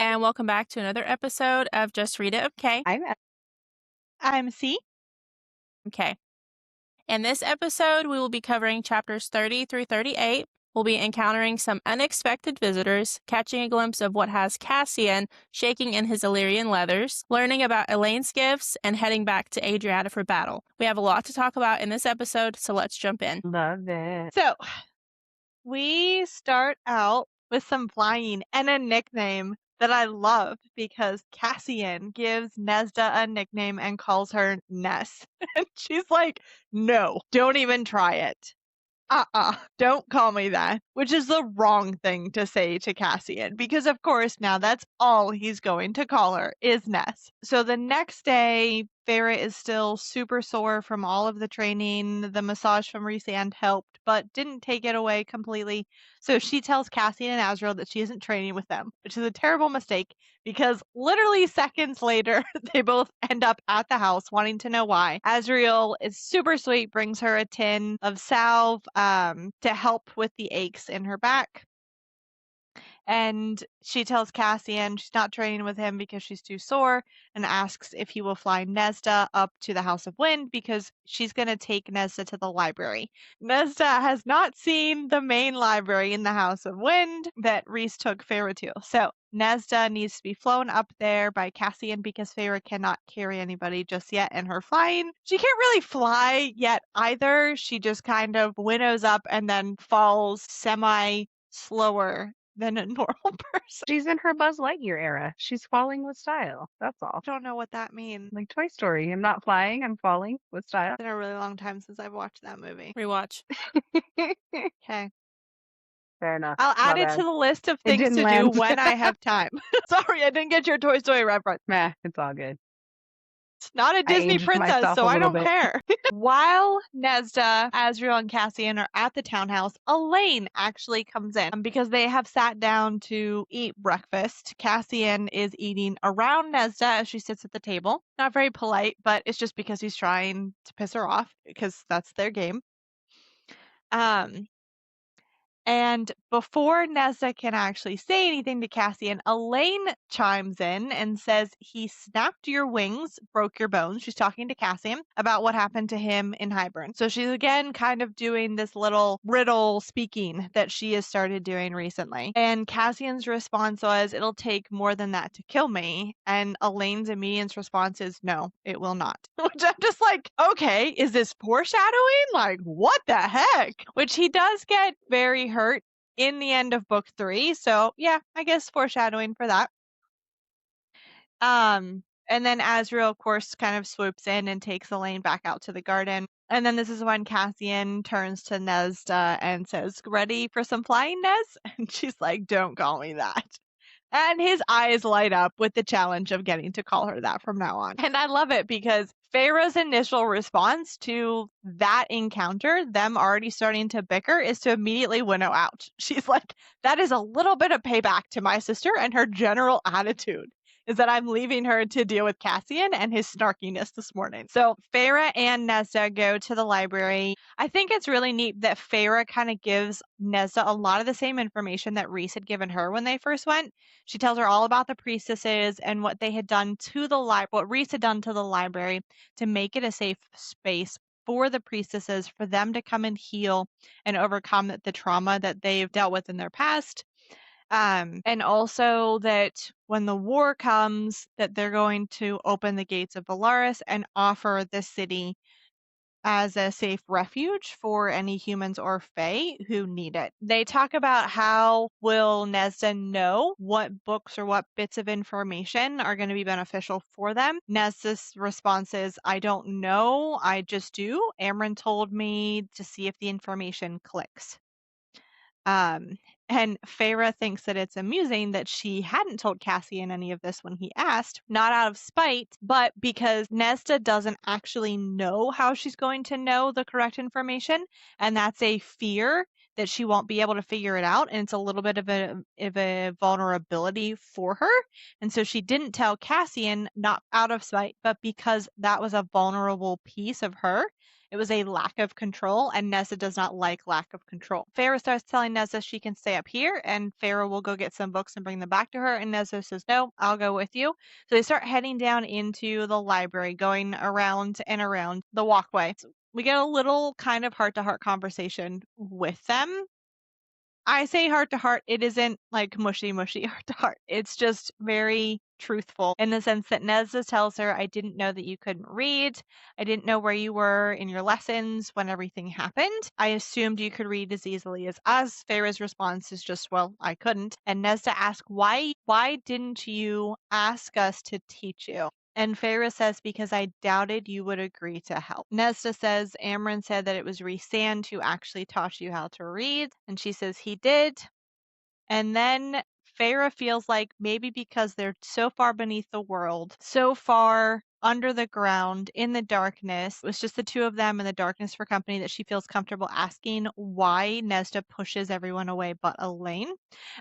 and welcome back to another episode of Just Read It, okay? I'm C. Okay. In this episode, we will be covering chapters 30 through 38. We'll be encountering some unexpected visitors, catching a glimpse of what has Cassian shaking in his Illyrian leathers, learning about Elain's gifts, and heading back to Adriata for battle. We have a lot to talk about in this episode, so let's jump in. Love it. So, we start out with some flying and a nickname that I love because Cassian gives Nesda a nickname and calls her Ness. And she's like, no, don't even try it. Don't call me that. Which is the wrong thing to say to Cassian because, of course, now that's all he's going to call her is Ness. So the next day, Farah is still super sore from all of the training. The massage from Rhysand helped, but didn't take it away completely. So she tells Cassian and Azrael that she isn't training with them, which is a terrible mistake because literally seconds later, they both end up at the house wanting to know why. Azrael is super sweet, brings her a tin of salve to help with the aches in her back. And she tells Cassian she's not training with him because she's too sore and asks if he will fly Nesda up to the House of Wind because she's going to take Nesda to the library. Nesda has not seen the main library in the House of Wind that Rhys took Farah to. So Nesda needs to be flown up there by Cassian because Farah cannot carry anybody just yet in her flying. She can't really fly yet either. She just kind of winnows up and then falls semi-slower than a normal person. She's in her Buzz Lightyear era. She's falling with style. That's all. I don't know what that means. Like Toy Story. I'm not flying, I'm falling with style. It's been a really long time since I've watched that movie. Rewatch. Okay. Fair enough. I'll add My it bad. to the list of It things didn't to do land. when I have time. Sorry, I didn't get your Toy Story reference. Meh, it's all good. It's not a Disney aged princess, myself so a I little don't bit. care. While Nesda, Azrael, and Cassian are at the townhouse, Elain actually comes in because they have sat down to eat breakfast. Cassian is eating around Nesda as she sits at the table. Not very polite, but it's just because he's trying to piss her off because that's their game. And before Nesda can actually say anything to Cassian, Elain chimes in and says he snapped your wings, broke your bones. She's talking to Cassian about what happened to him in Hybern. So she's again kind of doing this little riddle speaking that she has started doing recently. And Cassian's response was, it'll take more than that to kill me. And Elaine's immediate response is, no, it will not. Which I'm just like, okay, is this foreshadowing? Like, what the heck? Which he does get very hurt in the end of book 3. So yeah, I guess foreshadowing for that. And then Azrael, of course, kind of swoops in and takes Elain back out to the garden. And then this is when Cassian turns to Nesda and says, ready for some flying, Nez? And she's like, don't call me that. And his eyes light up with the challenge of getting to call her that from now on. And I love it because Farah's initial response to that encounter, them already starting to bicker, is to immediately winnow out. She's like, that is a little bit of payback to my sister, and her general attitude is that I'm leaving her to deal with Cassian and his snarkiness this morning. So Farah and Nesda go to the library. I think it's really neat that Farah kind of gives Nesda a lot of the same information that Rhys had given her when they first went. She tells her all about the priestesses and what they had done to the what Rhys had done to the library to make it a safe space for the priestesses, for them to come and heal and overcome the trauma that they've dealt with in their past. And also that when the war comes, that they're going to open the gates of Valaris and offer the city as a safe refuge for any humans or fae who need it. They talk about how will Nesda know what books or what bits of information are going to be beneficial for them. Nesda's response is, I don't know, I just do. Amren told me to see if the information clicks. And Farah thinks that it's amusing that she hadn't told Cassian any of this when he asked, not out of spite, but because Nesda doesn't actually know how she's going to know the correct information, and that's a fear that she won't be able to figure it out, and it's a little bit of a vulnerability for her. And so she didn't tell Cassian, not out of spite, but because that was a vulnerable piece of her. It was a lack of control, and Nesta does not like lack of control. Feyre starts telling Nesta she can stay up here, and Feyre will go get some books and bring them back to her, and Nesta says, no, I'll go with you. So they start heading down into the library, going around and around the walkway. We get a little kind of heart-to-heart conversation with them. I say heart to heart, it isn't like mushy heart to heart. It's just very truthful in the sense that Nesta tells her, I didn't know that you couldn't read. I didn't know where you were in your lessons when everything happened. I assumed you could read as easily as us. Feyre's response is just, well, I couldn't. And Nesta asks, why didn't you ask us to teach you? And Feyre says, because I doubted you would agree to help. Nesta says, Amren said that it was Rhysand who actually taught you how to read. And she says, he did. And then Feyre feels like maybe because they're so far beneath the world, so far under the ground in the darkness, it was just the two of them in the darkness for company, that she feels comfortable asking why Nesta pushes everyone away but Elain.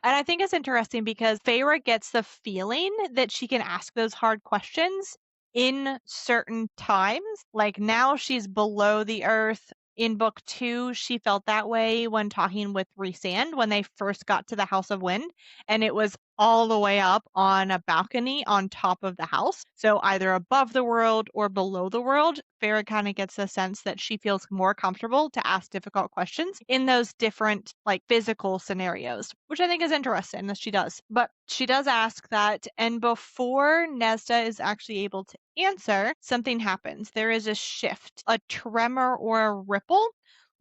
And I think it's interesting because Feyre gets the feeling that she can ask those hard questions in certain times. Like now she's below the earth. In book 2, she felt that way when talking with Rhysand when they first got to the House of Wind, and it was all the way up on a balcony on top of the house. So either above the world or below the world. Feyre kind of gets the sense that she feels more comfortable to ask difficult questions in those different like physical scenarios, which I think is interesting that she does. But she does ask that, and before Nesta is actually able to answer, something happens. There is a shift, a tremor or a ripple,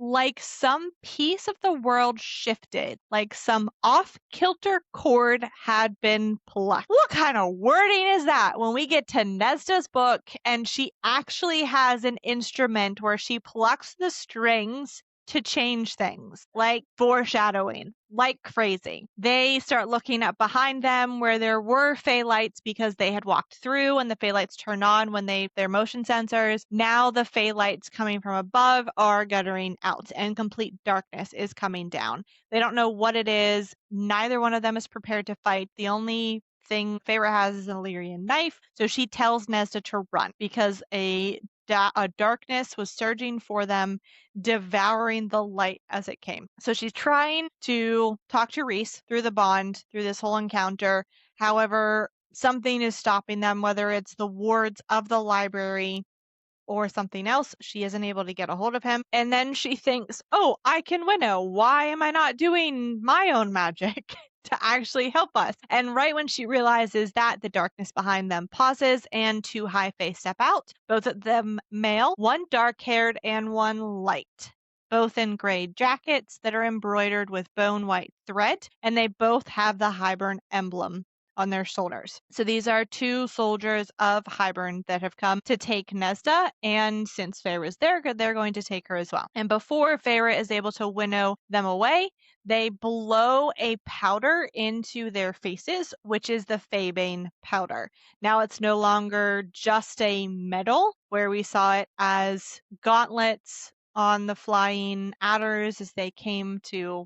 like some piece of the world shifted, like some off-kilter cord had been plucked. What kind of wording is that when we get to Nesta's book and she actually has an instrument where she plucks the strings to change things, like foreshadowing, like crazy. They start looking up behind them where there were Fey lights because they had walked through and the Fey lights turn on when their motion sensors. Now the Fey lights coming from above are guttering out and complete darkness is coming down. They don't know what it is. Neither one of them is prepared to fight. The only thing Feyre has is an Illyrian knife. So she tells Nesta to run because a darkness was surging for them, devouring the light as it came. So she's trying to talk to Rhys through the bond, through this whole encounter. However, something is stopping them, whether it's the wards of the library or something else. She isn't able to get a hold of him. And then she thinks, oh, I can winnow. Why am I not doing my own magic to actually help us? And right when she realizes that, the darkness behind them pauses and two high Fae step out, both of them male, one dark-haired and one light. Both in gray jackets that are embroidered with bone white thread, and they both have the Hybern emblem on their shoulders. So these are two soldiers of Hybern that have come to take Nesta, and since Feyre is there, they're going to take her as well. And before Feyre is able to winnow them away, they blow a powder into their faces, which is the Faebane powder. Now it's no longer just a medal, where we saw it as gauntlets on the flying adders as they came to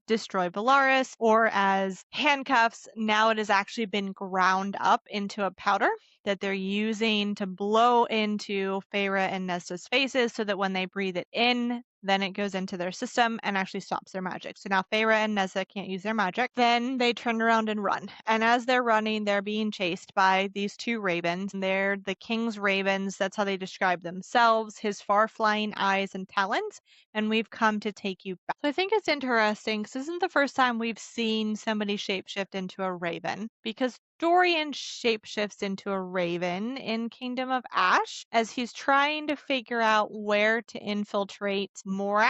destroy Valaris, or as handcuffs. Now it has actually been ground up into a powder that they're using to blow into Feyre and Nesta's faces so that when they breathe it in, then it goes into their system and actually stops their magic. So now Feyre and Nesta can't use their magic. Then they turn around and run. And as they're running, they're being chased by these two ravens. They're the king's ravens. That's how they describe themselves, his far-flying eyes and talons. And we've come to take you back. So I think it's interesting because this isn't the first time we've seen somebody shapeshift into a raven, because Dorian shapeshifts into a raven in Kingdom of Ash as he's trying to figure out where to infiltrate Morath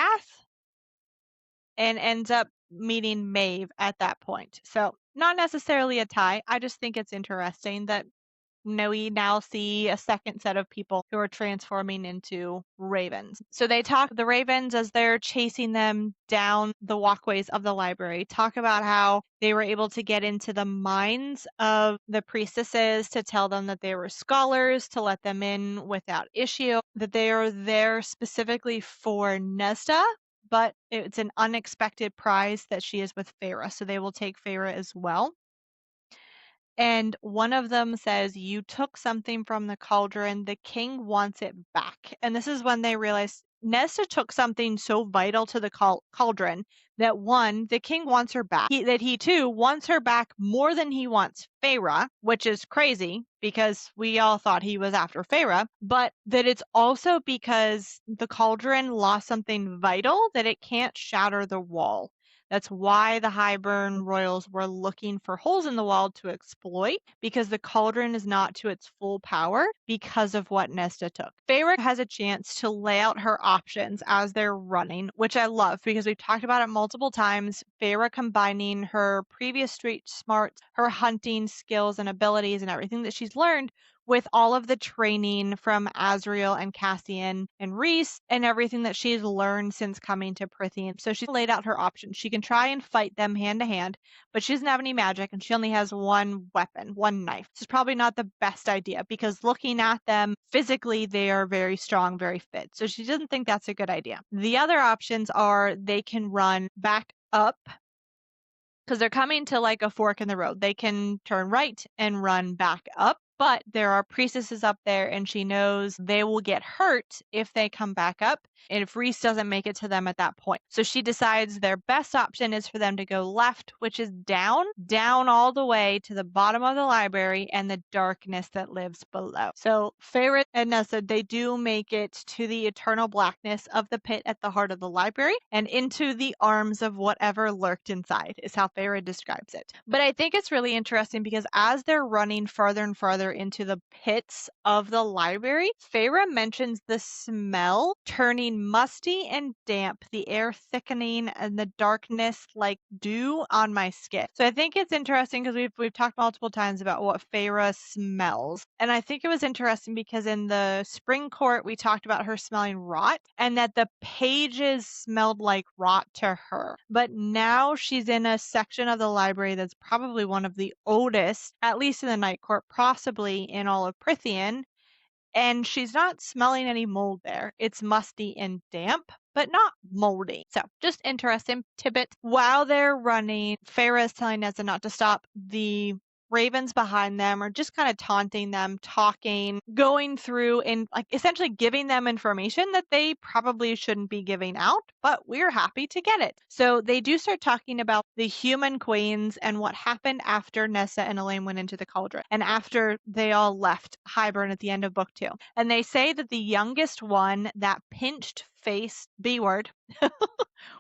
and ends up meeting Maeve at that point. So not necessarily a tie. I just think it's interesting that we now see a second set of people who are transforming into ravens. So they talk, the ravens, as they're chasing them down the walkways of the library, talk about how they were able to get into the minds of the priestesses to tell them that they were scholars, to let them in without issue, that they are there specifically for Nesta, but it's an unexpected prize that she is with Feyre, so they will take Feyre as well. And one of them says, "You took something from the cauldron. The king wants it back." And this is when they realize Nesta took something so vital to the cauldron that one, the king wants her back. That he too wants her back more than he wants Feyre, which is crazy because we all thought he was after Feyre, but that it's also because the cauldron lost something vital that it can't shatter the wall. That's why the Highburn royals were looking for holes in the wall to exploit, because the cauldron is not to its full power because of what Nesta took. Feyre has a chance to lay out her options as they're running, which I love because we've talked about it multiple times. Feyre combining her previous street smarts, her hunting skills and abilities, and everything that she's learned with all of the training from Azriel and Cassian and Rhys and everything that she's learned since coming to Prythian. So she's laid out her options. She can try and fight them hand to hand, but she doesn't have any magic and she only has one weapon, one knife. This is probably not the best idea because looking at them physically, they are very strong, very fit. So she doesn't think that's a good idea. The other options are they can run back up because they're coming to like a fork in the road. They can turn right and run back up, but there are priestesses up there and she knows they will get hurt if they come back up and if Rhys doesn't make it to them at that point. So she decides their best option is for them to go left, which is down all the way to the bottom of the library and the darkness that lives below. So Feyre and Nessa, they do make it to the eternal blackness of the pit at the heart of the library and into the arms of whatever lurked inside, is how Feyre describes it. But I think it's really interesting because as they're running farther and farther into the pits of the library, Feyre mentions the smell turning musty and damp, the air thickening, and the darkness like dew on my skin. So I think it's interesting because we've talked multiple times about what Feyre smells. And I think it was interesting because in the spring court, we talked about her smelling rot and that the pages smelled like rot to her. But now she's in a section of the library that's probably one of the oldest, at least in the Night Court, possibly in all of Prythian. And she's not smelling any mold there. It's musty and damp, but not moldy. So just interesting tidbit. While they're running, Feyre is telling Nessa not to stop. The ravens behind them are just kind of taunting them, talking, going through and like essentially giving them information that they probably shouldn't be giving out, but we're happy to get it. So they do start talking about the human queens and what happened after Nessa and Elain went into the cauldron and after they all left Highburn at the end of book 2. And they say that the youngest one, that pinched face B word,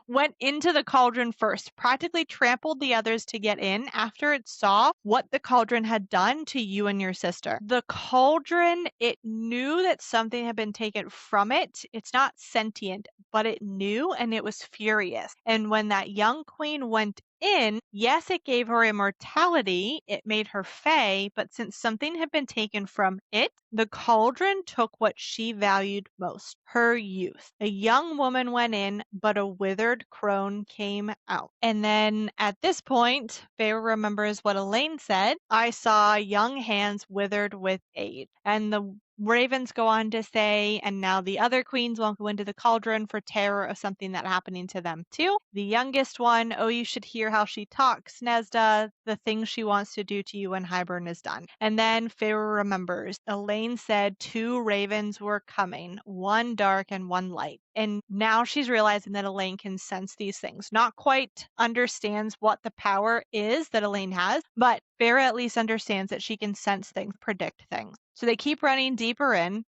went into the cauldron first, practically trampled the others to get in after it saw what the cauldron had done to you and your sister. The cauldron, it knew that something had been taken from it. It's not sentient, but it knew and it was furious. And when that young queen went in, yes, it gave her immortality, it made her fey, but since something had been taken from it, the cauldron took what she valued most, her youth. A young woman went in, but a withered crone came out. And then at this point, Feyre remembers what Elain said. I saw young hands withered with age. And the ravens go on to say, and now the other queens won't go into the cauldron for terror of something that happening to them too. The youngest one, oh, you should hear how she talks, Nesda, the things she wants to do to you when Highburn is done. And then Feyre remembers, Elain said 2 ravens were coming, one dark and one light. And now she's realizing that Elain can sense these things. Not quite understands what the power is that Elain has, but Feyre at least understands that she can sense things, predict things. So they keep running deeper in.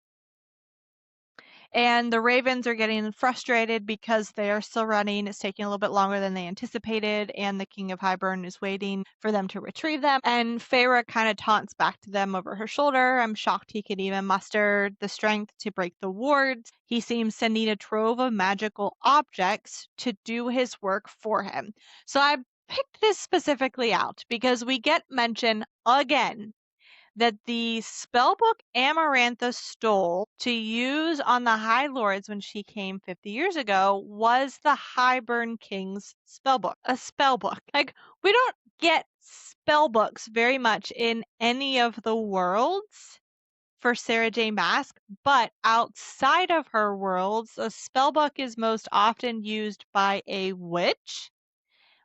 And the ravens are getting frustrated because they are still running. It's taking a little bit longer than they anticipated, and the King of Highburn is waiting for them to retrieve them. And Feyre kind of taunts back to them over her shoulder. I'm shocked he could even muster the strength to break the wards. He seems to need a trove of magical objects to do his work for him. So I picked this specifically out because we get mention again that the spellbook Amarantha stole to use on the High Lords when she came 50 years ago was the Highburn King's spellbook. A spellbook. Like, we don't get spellbooks very much in any of the worlds for Sarah J. Maas, but outside of her worlds, a spellbook is most often used by a witch,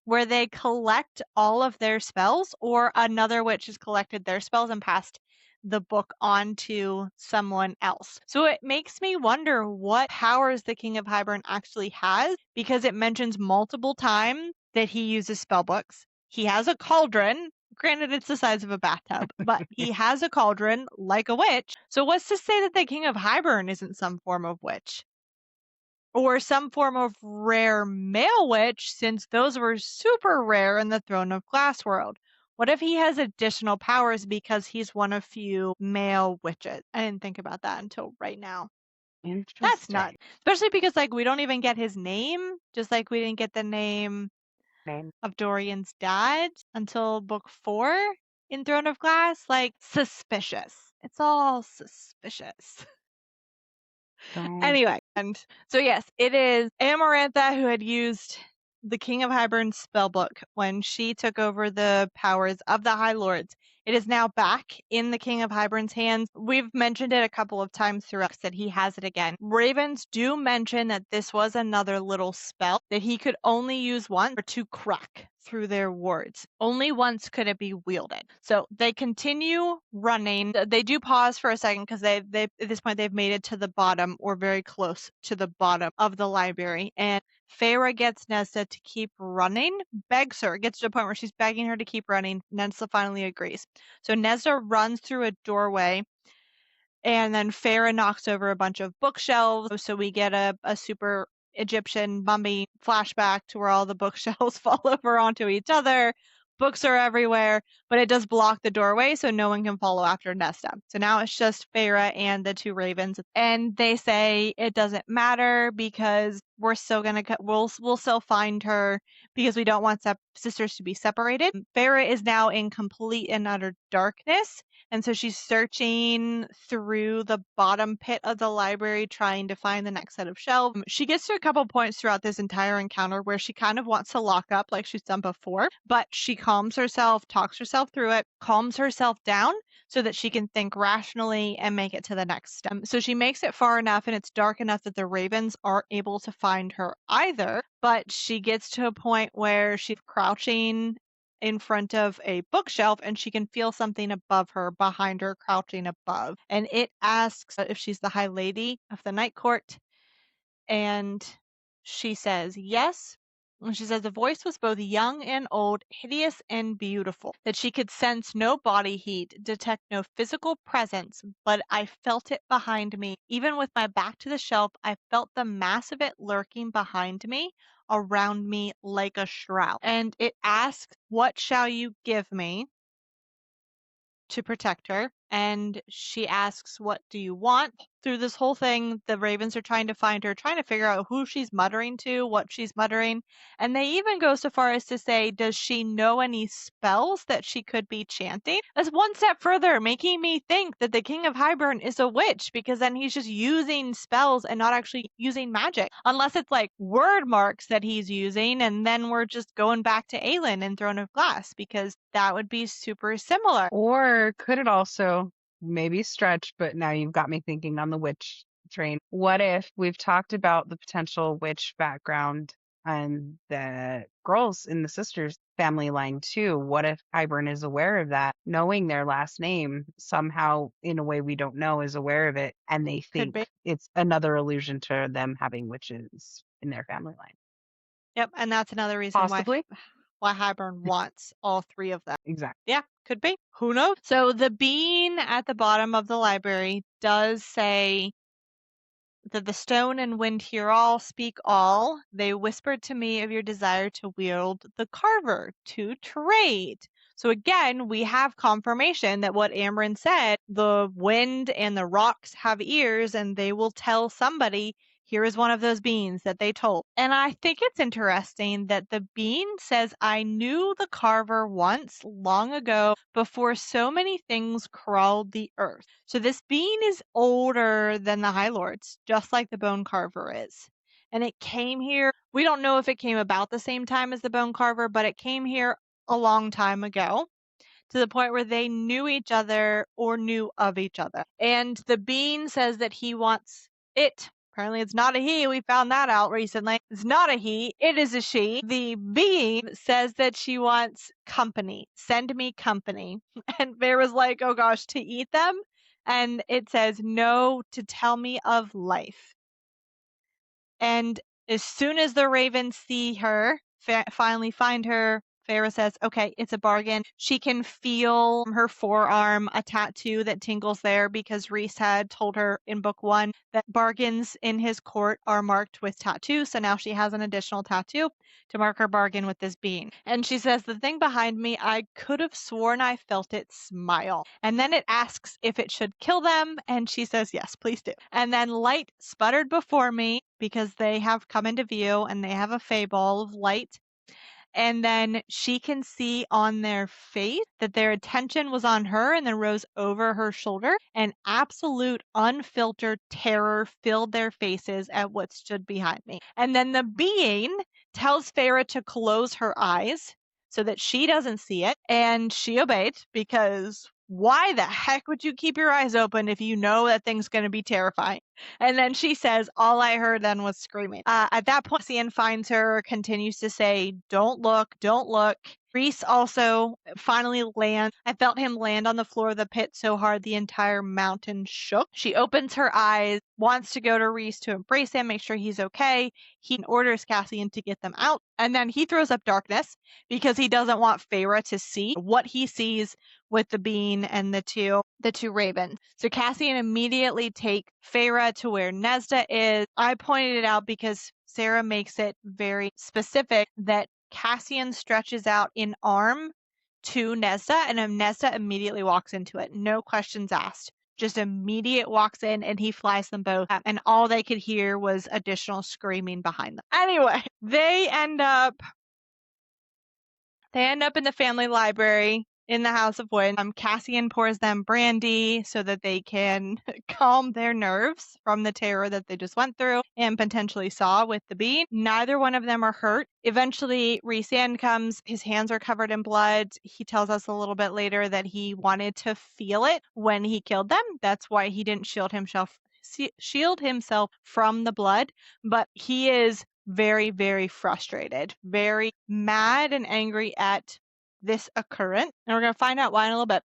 where they collect all of their spells, or another witch has collected their spells and passed the book on to someone else. So it makes me wonder what powers the King of Hybern actually has, because it mentions multiple times that he uses spellbooks. He has a cauldron. Granted, it's the size of a bathtub, but he has a cauldron like a witch. So what's to say that the King of Hybern isn't some form of witch? Or some form of rare male witch, since those were super rare in the Throne of Glass world. What if he has additional powers because he's one of few male witches? I didn't think about that until right now. That's nuts. Interesting. Especially because we don't even get his name, just like we didn't get the name Name. of Dorian's dad until book 4 in Throne of Glass. Suspicious. It's all suspicious. Don't. Anyway, and so yes, it is Amarantha who had used the King of Hybern's spellbook when she took over the powers of the High Lords. It is now back in the King of Hybern's hands. We've mentioned it a couple of times throughout that he has it again. Ravens do mention that this was another little spell that he could only use once or to crack through their wards. Only once could it be wielded. So they continue running. They do pause for a second because they at this point they've made it to the bottom or very close to the bottom of the library. And Feyre gets Nesta to keep running, begs her, gets to a point where she's begging her to keep running. Nesta finally agrees. So Nesta runs through a doorway, and then Feyre knocks over a bunch of bookshelves. So we get a super Egyptian mummy flashback to where all the bookshelves fall over onto each other. Books are everywhere, but it does block the doorway so no one can follow after Nesta. So now it's just Feyre and the two ravens. And they say it doesn't matter because we're still gonna we'll still find her because we don't want sisters to be separated. Feyre is now in complete and utter darkness. And so she's searching through the bottom pit of the library trying to find the next set of shelves. She gets to a couple points throughout this entire encounter where she kind of wants to lock up like she's done before, but she calms herself, talks herself through it, calms herself down so that she can think rationally and make it to the next step. So she makes it far enough and it's dark enough that the ravens aren't able to find her either, but she gets to a point where she's crouching in front of a bookshelf and she can feel something above her, behind her, crouching above. And it asks if she's the High Lady of the Night Court. And she says yes. And she says the voice was both young and old, hideous and beautiful, that she could sense no body heat, detect no physical presence, but I felt it behind me. Even with my back to the shelf, I felt the mass of it lurking behind me, around me like a shroud. And it asks, what shall you give me to protect her? And she asks, what do you want? Through this whole thing, the ravens are trying to find her, trying to figure out who she's muttering to, what she's muttering. And they even go so far as to say, does she know any spells that she could be chanting? That's one step further, making me think that the King of Hybern is a witch, because then he's just using spells and not actually using magic. Unless it's like word marks that he's using, and then we're just going back to Elain in Throne of Glass, because that would be super similar. Or could it also maybe stretch, but now you've got me thinking on the witch train. What if we've talked about the potential witch background and the girls in the sisters family line too? What if Hybern is aware of that, knowing their last name somehow in a way we don't know is aware of it, and they think it's another allusion to them having witches in their family line? Yep, and that's another reason Possibly. why Hybern wants all three of them. Exactly. Yeah, could be. Who knows? So the bean at the bottom of the library does say that the stone and wind hear all, speak all. They whispered to me of your desire to wield the carver, to trade. So again, we have confirmation that what Amren said, the wind and the rocks have ears and they will tell somebody, here is one of those beans that they told. And I think it's interesting that the bean says, I knew the carver once long ago before so many things crawled the earth. So this bean is older than the High Lords, just like the bone carver is. And it came here, we don't know if it came about the same time as the bone carver, but it came here a long time ago to the point where they knew each other or knew of each other. And the bean says that he wants it. Apparently, it's not a he. We found that out recently. It's not a he. It is a she. The bean says that she wants company. Send me company. And Feyre's like, oh gosh, to eat them? And it says, no, to tell me of life. And as soon as the ravens see her, finally find her, Feyre says, okay, it's a bargain. She can feel her forearm, a tattoo that tingles there because Rhys had told her in book 1 that bargains in his court are marked with tattoos. So now she has an additional tattoo to mark her bargain with this being. And she says, the thing behind me, I could have sworn I felt it smile. And then it asks if it should kill them. And she says, yes, please do. And then light sputtered before me because they have come into view and they have a fey ball of light. And then she can see on their face that their attention was on her and then rose over her shoulder. And absolute unfiltered terror filled their faces at what stood behind me. And then the being tells Feyre to close her eyes so that she doesn't see it. And she obeyed because why the heck would you keep your eyes open if you know that thing's going to be terrifying? And then she says, all I heard then was screaming. At that point, Cassian finds her, continues to say, don't look, don't look. Rhys also finally lands. I felt him land on the floor of the pit so hard the entire mountain shook. She opens her eyes, wants to go to Rhys to embrace him, make sure he's okay. He orders Cassian to get them out. And then he throws up darkness because he doesn't want Feyre to see what he sees with the bean and the two ravens. So Cassian immediately takes Feyre to where Nesda is. I pointed it out because Sarah makes it very specific that Cassian stretches out an arm to Nesda and Nesda immediately walks into it. No questions asked. Just immediate walks in and he flies them both. And all they could hear was additional screaming behind them. Anyway, they end up in the family library in the House of Wind. Cassian pours them brandy so that they can calm their nerves from the terror that they just went through and potentially saw with the bean. Neither one of them are hurt. Eventually, Rhys comes. His hands are covered in blood. He tells us a little bit later that he wanted to feel it when he killed them. That's why he didn't shield himself from the blood. But he is very, very frustrated, very mad and angry at this occurrence. And we're going to find out why in a little bit.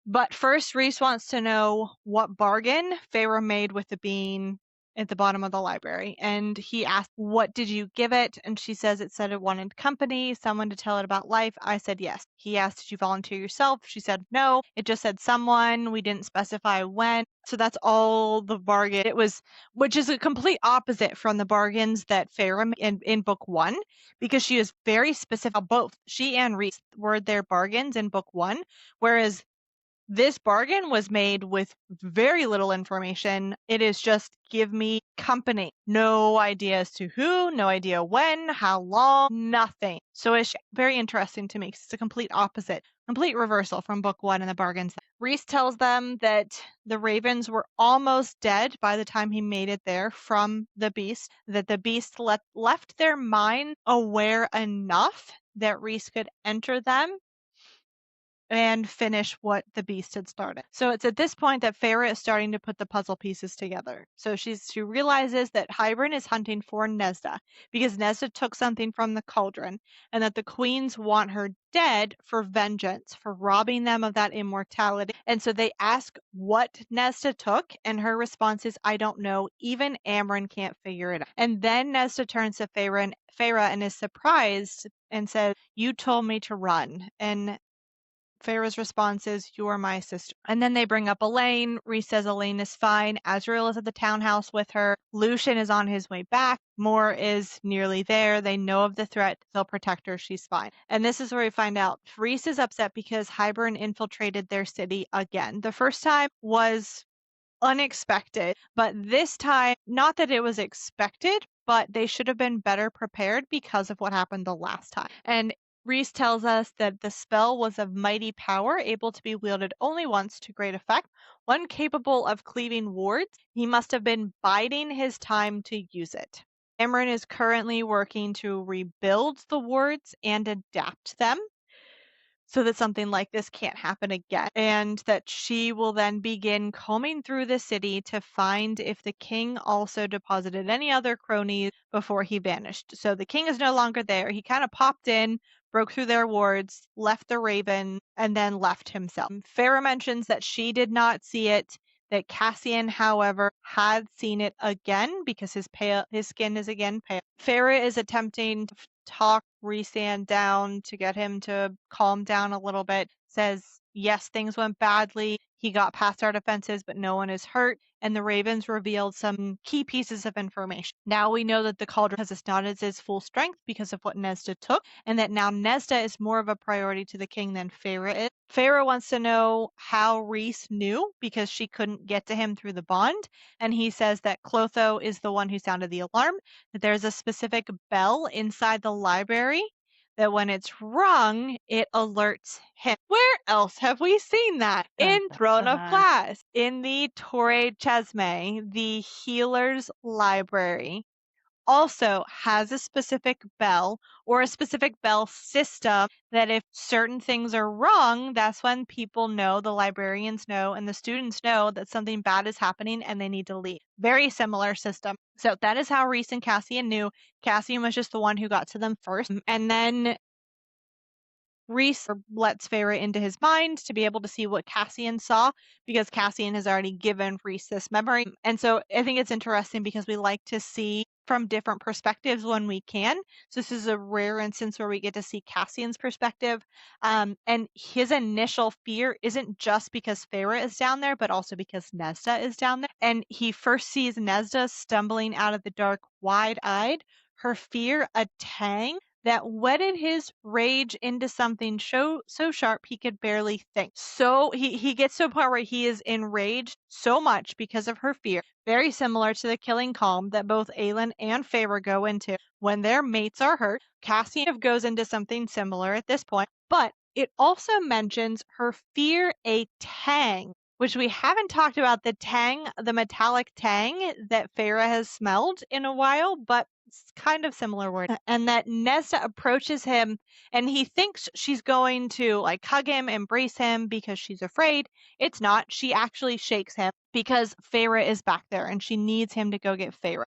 But first, Rhys wants to know what bargain Feyre made with the bean at the bottom of the library. And he asked, what did you give it? And she says it said it wanted company, someone to tell it about life. I said yes. He asked, did you volunteer yourself? She said no. It just said someone. We didn't specify when. So that's all the bargain. It was, which is a complete opposite from the bargains that Feyre made in book 1, because she is very specific. Both she and Rhys were their bargains in book 1, whereas this bargain was made with very little information. It is just give me company. No idea as to who, no idea when, how long, nothing. So it's very interesting to me. It's a complete opposite, complete reversal from book 1 and the bargains. Rhys tells them that the ravens were almost dead by the time he made it there from the beast, that the beast left their mind aware enough that Rhys could enter them and finish what the beast had started. So it's at this point that Feyre is starting to put the puzzle pieces together. So she realizes that Hybern is hunting for Nesda because Nesda took something from the cauldron, and that the queens want her dead for vengeance, for robbing them of that immortality. And so they ask what Nesda took, and her response is, I don't know. Even Amren can't figure it out. And then Nesda turns to Feyre and is surprised and says, you told me to run. And Feyre's response is, you're my sister. And then they bring up Elain. Rhys says Elain is fine. Azriel is at the townhouse with her. Lucian is on his way back. Moore is nearly there. They know of the threat. They'll protect her. She's fine. And this is where we find out Rhys is upset because Hybern infiltrated their city again. The first time was unexpected, but this time, not that it was expected, but they should have been better prepared because of what happened the last time. And Rhys tells us that the spell was of mighty power, able to be wielded only once to great effect. One capable of cleaving wards, he must have been biding his time to use it. Amren is currently working to rebuild the wards and adapt them. so that something like this can't happen again, and that she will then begin combing through the city to find if the king also deposited any other cronies before he vanished. So the king is no longer there. He kind of popped in, broke through their wards, left the raven, and then left himself. Farah mentions that she did not see it, that Cassian, however, had seen it again because his skin is again pale. Farah is attempting to talk Rhysand down to get him to calm down a little bit. Says, yes, things went badly. He got past our defenses, but no one is hurt. And the ravens revealed some key pieces of information. Now we know that the cauldron has not at its full strength because of what Nesda took, and that now Nesda is more of a priority to the king than Farah is. Farah wants to know how Rhys knew because she couldn't get to him through the bond, and he says that Clotho is the one who sounded the alarm, that there's a specific bell inside the library that when it's rung, it alerts him. Where else have we seen that? Dun, In dun, Throne of dun. Glass, in the Torre Chesme, the healer's library also has a specific bell or a specific bell system that if certain things are wrong, that's when people know, the librarians know, and the students know that something bad is happening and they need to leave. Very similar system. So that is how Rhys and Cassian knew. Cassian was just the one who got to them first. And then Rhys lets Farah into his mind to be able to see what Cassian saw because Cassian has already given Rhys this memory. And so I think it's interesting because we like to see from different perspectives when we can. So this is a rare instance where we get to see Cassian's perspective. And his initial fear isn't just because Farah is down there, but also because Nesda is down there. And he first sees Nesda stumbling out of the dark wide-eyed, her fear a tang that whetted his rage into something so sharp he could barely think. So he gets to a point where he is enraged so much because of her fear, very similar to the killing calm that both Elain and Feyre go into when their mates are hurt. Cassian goes into something similar at this point, but it also mentions her fear a tang, which we haven't talked about, the tang, the metallic tang that Feyre has smelled in a while, but it's kind of similar word. And that Nesda approaches him and he thinks she's going to like hug him, embrace him because she's afraid. It's not. She actually shakes him because Feyre is back there and she needs him to go get Feyre.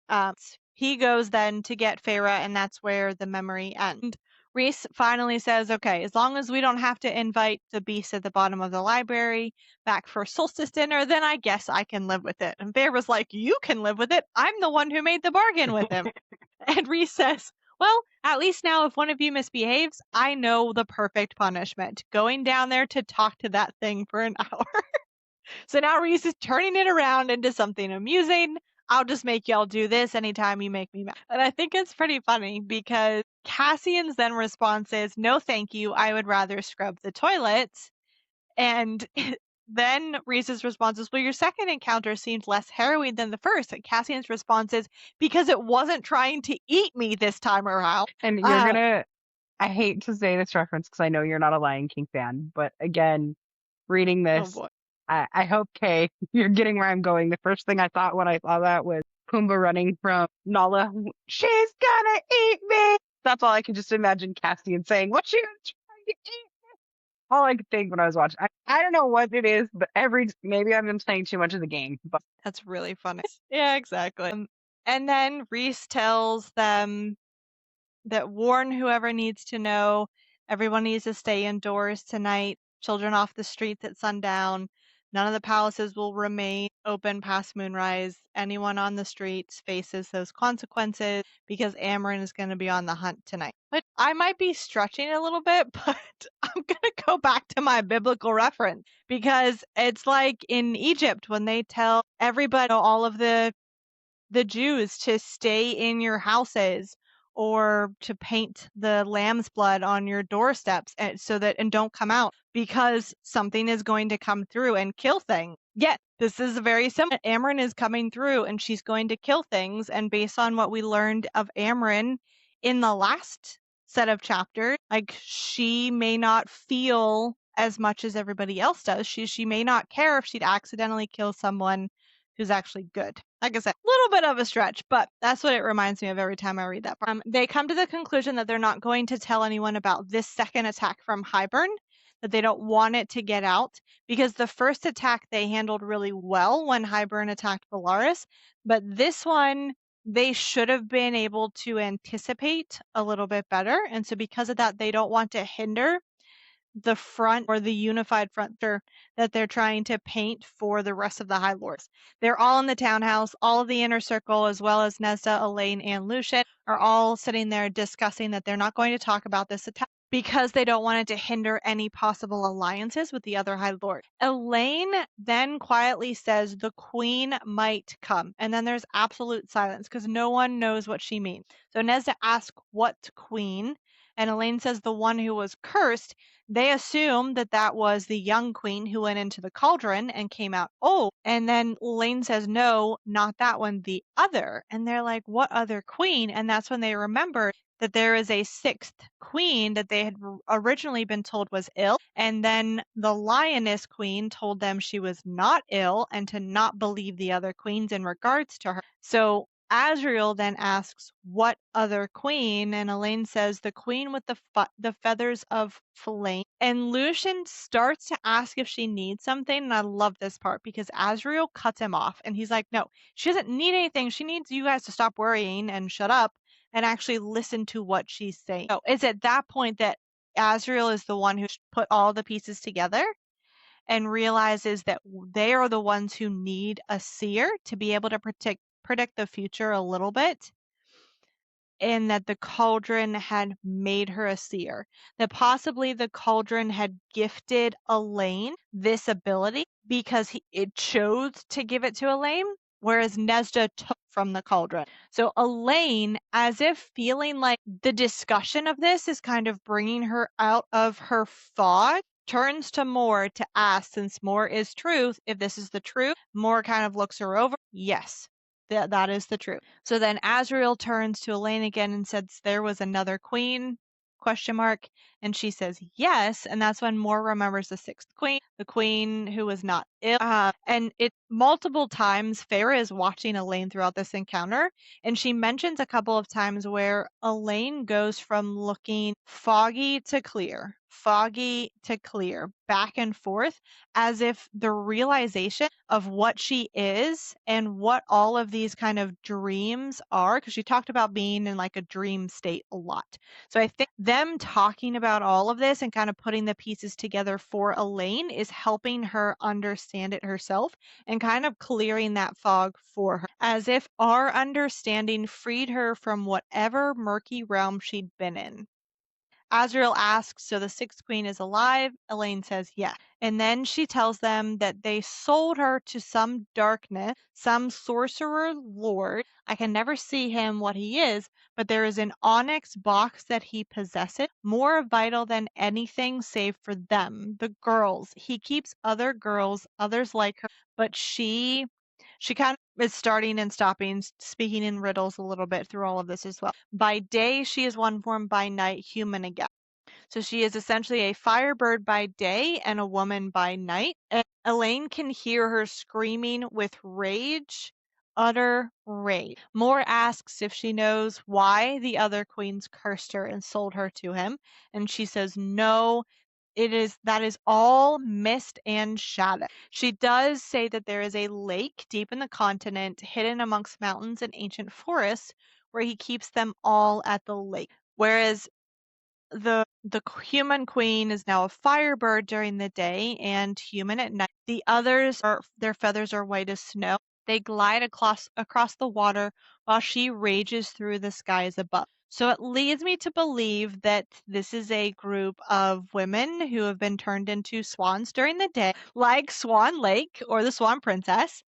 He goes then to get Feyre, and that's where the memory ends. Rhys finally says, okay, as long as we don't have to invite the beast at the bottom of the library back for solstice dinner, then I guess I can live with it. And Feyre's like, you can live with it. I'm the one who made the bargain with him. And Rhys says, well, at least now if one of you misbehaves, I know the perfect punishment. Going down there to talk to that thing for an hour. So now Rhys is turning it around into something amusing. I'll just make y'all do this anytime you make me mad. And I think it's pretty funny because Cassian's then response is, no thank you, I would rather scrub the toilets. And then Rhys's response is, well, your second encounter seemed less harrowing than the first. And Cassian's response is, because it wasn't trying to eat me this time around. And you're gonna, I hate to say this reference because I know you're not a Lion King fan, but again, reading this, boy. I hope, Kay, you're getting where I'm going. The first thing I thought when I saw that was Pumbaa running from Nala. She's gonna eat me. That's all I could just imagine Cassian saying. What's she trying to eat me? All I could think when I was watching. I don't know what it is, but maybe I've been playing too much of the game. But That's really funny. Yeah, exactly. And then Rhys tells them that warn whoever needs to know. Everyone needs to stay indoors tonight. Children off the streets at sundown. None of the palaces will remain open past moonrise. Anyone on the streets faces those consequences because Amren is going to be on the hunt tonight. But I might be stretching a little bit, but I'm going to go back to my biblical reference because it's like in Egypt when they tell everybody, all of the Jews to stay in your houses or to paint the lamb's blood on your doorsteps and don't come out because something is going to come through and kill things. Yet this is very similar. Amren is coming through and she's going to kill things, and based on what we learned of Amren in the last set of chapters, like she may not feel as much as everybody else does. She may not care if she'd accidentally kill someone who's actually good. Like I said, a little bit of a stretch, but that's what it reminds me of every time I read that. They come to the conclusion that they're not going to tell anyone about this second attack from Hybern. that they don't want it to get out, because the first attack they handled really well when Hybern attacked Valaris, but this one they should have been able to anticipate a little bit better. And so because of that, they don't want to hinder the front or the unified frontier that they're trying to paint for the rest of the High Lords. They're all in the townhouse. All of the inner circle, as well as Nesda, Elain, and Lucian, are all sitting there discussing that they're not going to talk about this attack because they don't want it to hinder any possible alliances with the other High Lord. Elain then quietly says the queen might come, and then there's absolute silence because no one knows what she means. So Nesda asks what queen, and Elain says the one who was cursed. They assume that that was the young queen who went into the cauldron and came out old. And then Elain says, no, not that one, the other. And they're like, what other queen? And that's when they remember that there is a sixth queen that they had originally been told was ill. And then the lioness queen told them she was not ill and to not believe the other queens in regards to her. So Azriel then asks, what other queen? And Elain says, the queen with the feathers of flame. And Lucian starts to ask if she needs something. And I love this part because Azriel cuts him off. And he's like, no, she doesn't need anything. She needs you guys to stop worrying and shut up and actually listen to what she's saying. So it's at that point that Azriel is the one who put all the pieces together and realizes that they are the ones who need a seer to be able to predict the future a little bit, and that the cauldron had made her a seer. That possibly the cauldron had gifted Elain this ability because it chose to give it to Elain, whereas Nesda took from the cauldron. So Elain, as if feeling like the discussion of this is kind of bringing her out of her fog, turns to Mor to ask, since Mor is truth, if this is the truth. Mor kind of looks her over. Yes, that is the truth. So then Azriel turns to Elain again and says, there was another queen? Question mark. And she says yes, and that's when Mor remembers the sixth queen, the queen who was not ill. And it multiple times Farah is watching Elain throughout this encounter, and she mentions a couple of times where Elain goes from looking foggy to clear, back and forth, as if the realization of what she is and what all of these kind of dreams are, because she talked about being in like a dream state a lot. So I think them talking about all of this and kind of putting the pieces together for Elain is helping her understand it herself and kind of clearing that fog for her, as if our understanding freed her from whatever murky realm she'd been in. Azriel asks, so the sixth queen is alive? Elain says yes. And then she tells them that they sold her to some darkness, some sorcerer lord. I can never see him what he is, but there is an onyx box that he possesses, more vital than anything save for them, the girls. He keeps other girls, others like her, but she kind of is starting and stopping, speaking in riddles a little bit through all of this as well. By day, she is one form, by night, human again. So she is essentially a firebird by day and a woman by night. And Elain can hear her screaming with rage, utter rage. Mor asks if she knows why the other queens cursed her and sold her to him. And she says, no, that is all mist and shadow. She does say that there is a lake deep in the continent, hidden amongst mountains and ancient forests, where he keeps them all at the lake. Whereas the human queen is now a firebird during the day and human at night. The others their feathers are white as snow. They glide across the water while she rages through the skies above. So it leads me to believe that this is a group of women who have been turned into swans during the day, like Swan Lake or the Swan Princess,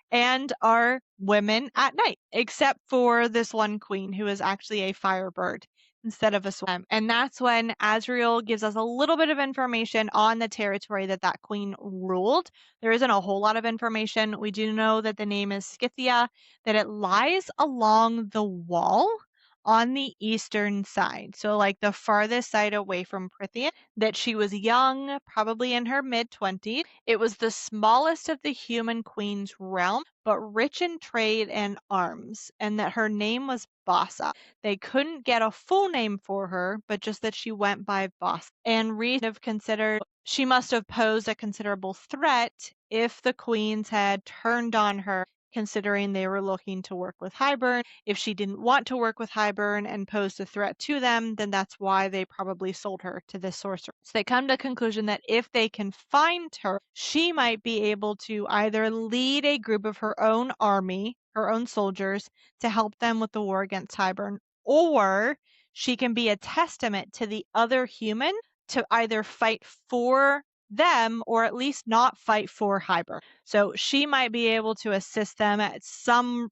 and are women at night, except for this one queen who is actually a firebird instead of a swan. And that's when Azriel gives us a little bit of information on the territory that queen ruled. There isn't a whole lot of information. We do know that the name is Scythia, that it lies along the wall on the eastern side, so like the farthest side away from Prithian, that she was young, probably in her mid-20s. It was the smallest of the human queen's realm, but rich in trade and arms, and that her name was Vasa. They couldn't get a full name for her, but just that she went by Vasa. And Rhys have considered she must have posed a considerable threat if the queens had turned on her, considering they were looking to work with Hybern. If she didn't want to work with Hybern and posed a threat to them, then that's why they probably sold her to this sorcerer. So they come to the conclusion that if they can find her, she might be able to either lead a group of her own army, her own soldiers, to help them with the war against Hybern, or she can be a testament to the other human to either fight for them or at least not fight for Hybern. So she might be able to assist them at some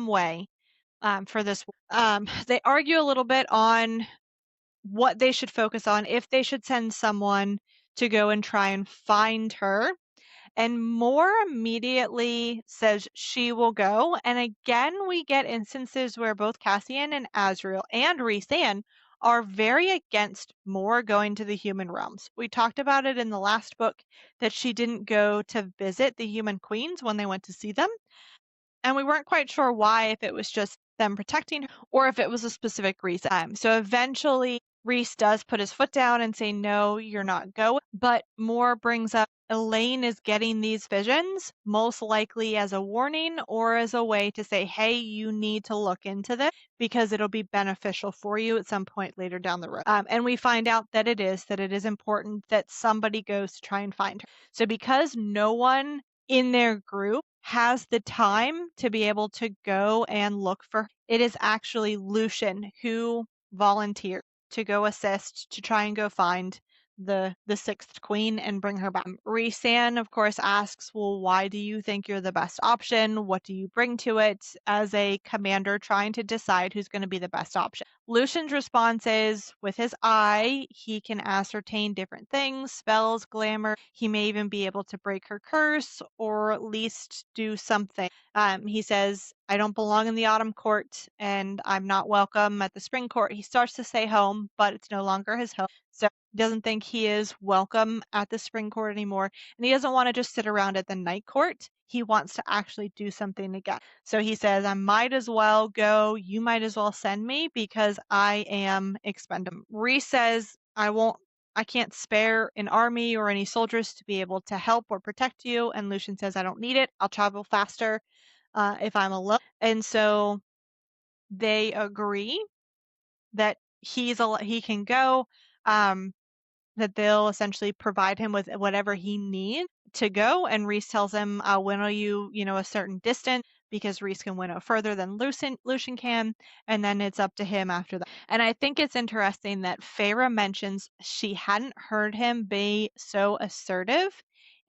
way for this. They argue a little bit on what they should focus on, if they should send someone to go and try and find her. And Moore immediately says she will go. And again, we get instances where both Cassian and Azriel and Rhys are very against Moore going to the human realms. We talked about it in the last book that she didn't go to visit the human queens when they went to see them. And we weren't quite sure why, if it was just them protecting her or if it was a specific reason. So eventually Rhys does put his foot down and say, no, you're not going. But Moore brings up Elain is getting these visions, most likely as a warning or as a way to say, hey, you need to look into this because it'll be beneficial for you at some point later down the road. And we find out that it is important that somebody goes to try and find her. So because no one in their group has the time to be able to go and look for her, it is actually Lucian who volunteered to go assist to try and go find the sixth queen and bring her back. Rhys, of course, asks, well, why do you think you're the best option? What do you bring to it, as a commander trying to decide who's going to be the best option? Lucian's response is, with his eye, he can ascertain different things, spells, glamour. He may even be able to break her curse or at least do something. He says, I don't belong in the autumn court and I'm not welcome at the spring court. He starts to say home, but it's no longer his home. So he doesn't think he is welcome at the spring court anymore. And he doesn't want to just sit around at the night court. He wants to actually do something again. So he says, I might as well go. You might as well send me because I am expendable. Rhys says, I can't spare an army or any soldiers to be able to help or protect you. And Lucian says, I don't need it. I'll travel faster if I'm alone. And so they agree that he can go, that they'll essentially provide him with whatever he needs to go. And Rhys tells him, I'll winnow you, a certain distance, because Rhys can winnow further than Lucian can, and then it's up to him after that. And I think it's interesting that Feyre mentions she hadn't heard him be so assertive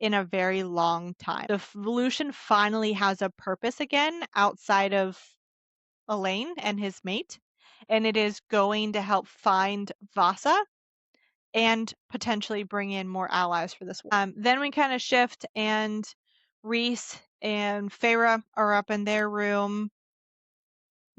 in a very long time. So Lucian finally has a purpose again outside of Elain and his mate, and it is going to help find Vasa and potentially bring in more allies for this war. Then we kind of shift, and Rhys and Feyre are up in their room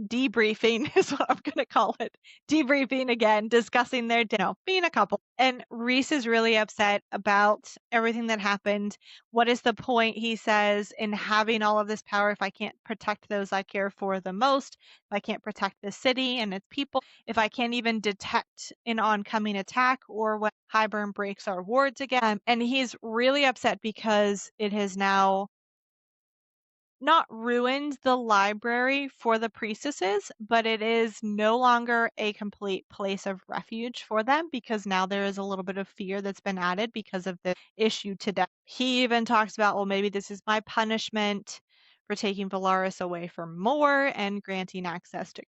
debriefing is what I'm going to call it. Debriefing again, discussing their dinner, being a couple. And Rhys is really upset about everything that happened. What is the point, he says, in having all of this power if I can't protect those I care for the most, if I can't protect the city and its people, if I can't even detect an oncoming attack or when Hybern breaks our wards again. And he's really upset because it has now not ruined the library for the priestesses, but it is no longer a complete place of refuge for them because now there is a little bit of fear that's been added because of the issue to death. He even talks about, well, maybe this is my punishment for taking Valaris away from Moore and granting access to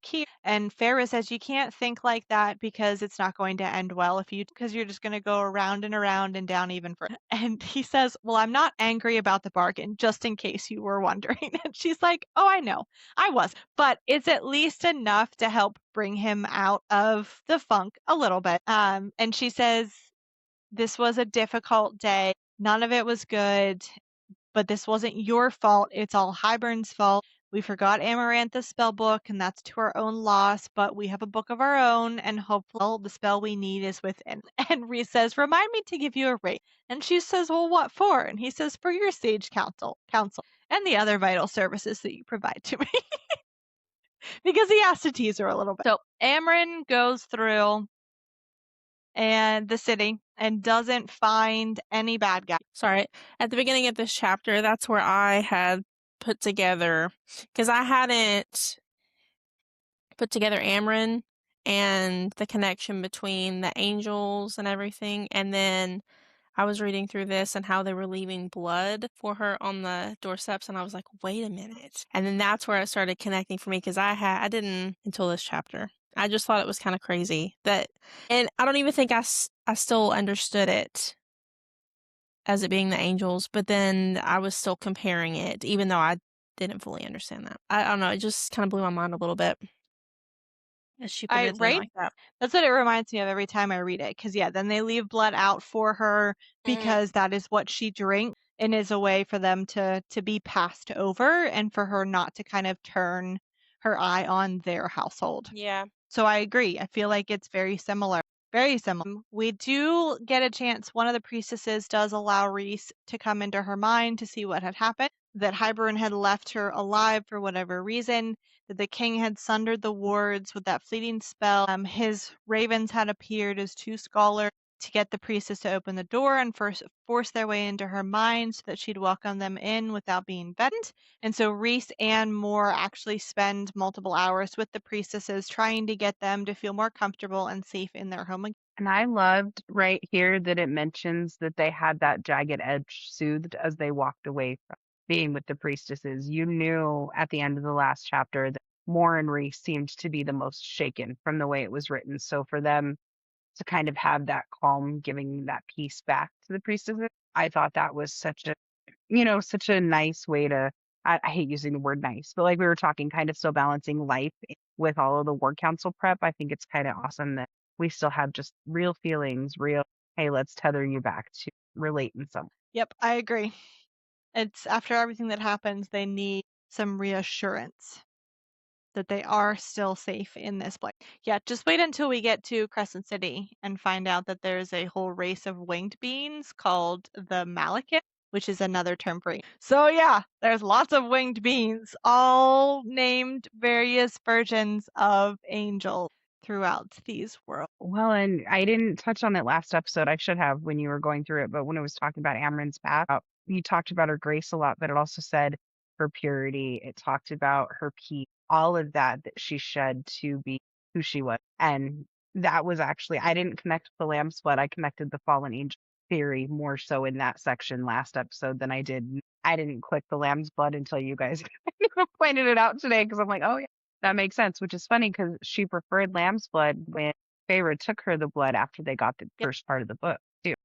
Keir. And Feyre says you can't think like that because it's not going to end well because you're just going to go around and down even further. And he says, well, I'm not angry about the bargain, just in case you were wondering. And she's like, oh, I know, I was, but it's at least enough to help bring him out of the funk a little bit. And she says, this was a difficult day. None of it was good, but this wasn't your fault. It's all Hybern's fault. We forgot Amarantha's spell book, and that's to our own loss, but we have a book of our own, and hopefully the spell we need is within. And Reese says, remind me to give you a rate. And she says, well, what for? And he says, for your sage counsel, and the other vital services that you provide to me. Because he has to tease her a little bit. So Amren goes through and the city and doesn't find any bad guy. Sorry, at the beginning of this chapter, that's where I had put together, because I hadn't put together Amren and the connection between the angels and everything, and then I was reading through this and how they were leaving blood for her on the doorsteps, and I was like, wait a minute. And then that's where it started connecting for me, because I didn't until this chapter. I just thought it was kind of crazy that, and I don't even think I still understood it as it being the angels, but then I was still comparing it, even though I didn't fully understand that. I don't know, it just kind of blew my mind a little bit. As she put it in Right? like that. That's what it reminds me of every time I read it. Because, yeah, then they leave blood out for her because that is what she drinks and is a way for them to be passed over and for her not to kind of turn her eye on their household. Yeah. So I agree. I feel like it's very similar. Very similar. We do get a chance. One of the priestesses does allow Reese to come into her mind to see what had happened, that Hybern had left her alive for whatever reason, that the king had sundered the wards with that fleeting spell. His ravens had appeared as two scholars to get the priestess to open the door and force their way into her mind so that she'd welcome them in without being vetted. And so Reese and Moore actually spend multiple hours with the priestesses trying to get them to feel more comfortable and safe in their home again. And I loved right here that it mentions that they had that jagged edge soothed as they walked away from being with the priestesses. You knew at the end of the last chapter that Moore and Reese seemed to be the most shaken from the way it was written. So for them to kind of have that calm, giving that peace back to the priestesses, I thought that was such a nice way to, I hate using the word nice, but like we were talking, kind of still balancing life with all of the ward council prep. I think it's kind of awesome that we still have just real feelings, hey, let's tether you back to relate in some. Yep, I agree. It's after everything that happens, they need some reassurance that they are still safe in this place. Yeah, just wait until we get to Crescent City and find out that there's a whole race of winged beings called the Malekith, which is another term for it. So yeah, there's lots of winged beings, all named various versions of angels throughout these worlds. Well, and I didn't touch on it last episode. I should have when you were going through it, but when it was talking about Amren's path, you talked about her grace a lot, but it also said her purity. It talked about her peace, all of that she shed to be who she was. And that was actually, I didn't connect the lamb's blood. I connected the fallen angel theory more so in that section last episode than I did. I didn't click the lamb's blood until you guys pointed it out today because I'm like, oh yeah, that makes sense, which is funny because she preferred lamb's blood when Feyre took her the blood after they got the first part of the book too.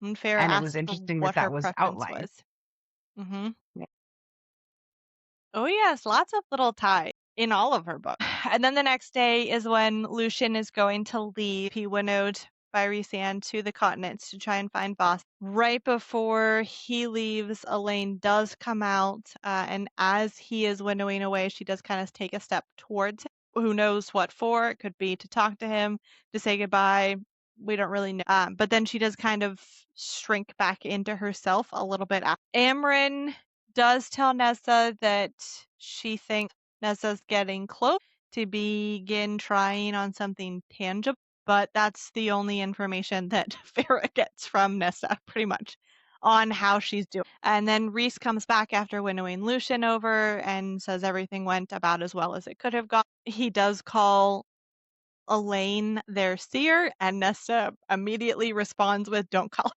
And Feyre And it asked was interesting what that her was preference outlined. was. Mm-hmm. Yeah. Oh yes, lots of little ties in all of her books. And then the next day is when Lucian is going to leave. He winnowed by Rhysand to the continents to try and find Voss. Right before he leaves, Elain does come out, and as he is winnowing away, she does kind of take a step towards him. Who knows what for? It could be to talk to him, to say goodbye. We don't really know. But then she does kind of shrink back into herself a little bit. Amren does tell Nessa that she thinks Nessa's getting close to begin trying on something tangible, but that's the only information that Farrah gets from Nessa, pretty much, on how she's doing. And then Reese comes back after winnowing Lucian over and says everything went about as well as it could have gone. He does call Elain their seer, and Nessa immediately responds with, "Don't call."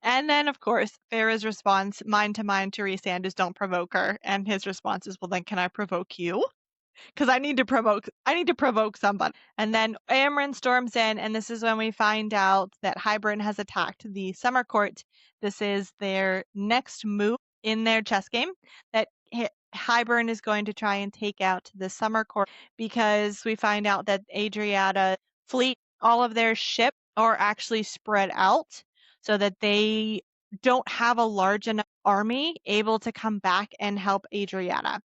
And then, of course, Farrah's response, mind to Rhysand, is "Don't provoke her." And his response is, "Well, then can I provoke you? Because I need to provoke somebody." And then Amren storms in, and this is when we find out that Hybern has attacked the Summer Court. This is their next move in their chess game, that Hybern is going to try and take out the Summer Court, because we find out that Adriata fleet, all of their ships are actually spread out so that they don't have a large enough army able to come back and help Adriata.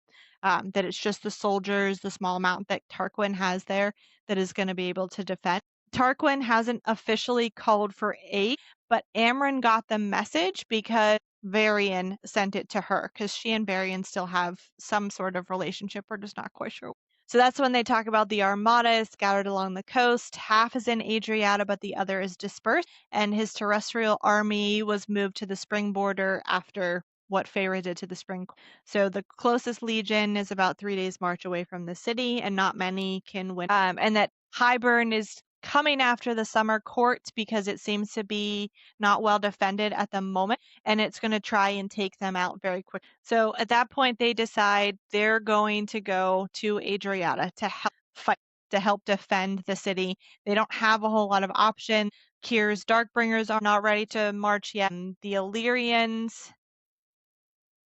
That it's just the soldiers, the small amount that Tarquin has there, that is going to be able to defend. Tarquin hasn't officially called for aid, but Amryn got the message because Varian sent it to her, because she and Varian still have some sort of relationship. We're just not quite sure. So that's when they talk about the armada is scattered along the coast. Half is in Adriata, but the other is dispersed. And his terrestrial army was moved to the spring border after what Feyre did to the spring. So the closest legion is about 3 days march away from the city, and not many can win. And that Hybern is coming after the summer court because it seems to be not well defended at the moment, and it's going to try and take them out very quick. So at that point, they decide they're going to go to Adriata to help fight, to help defend the city. They don't have a whole lot of options. Kyr's Darkbringers are not ready to march yet. And the Illyrians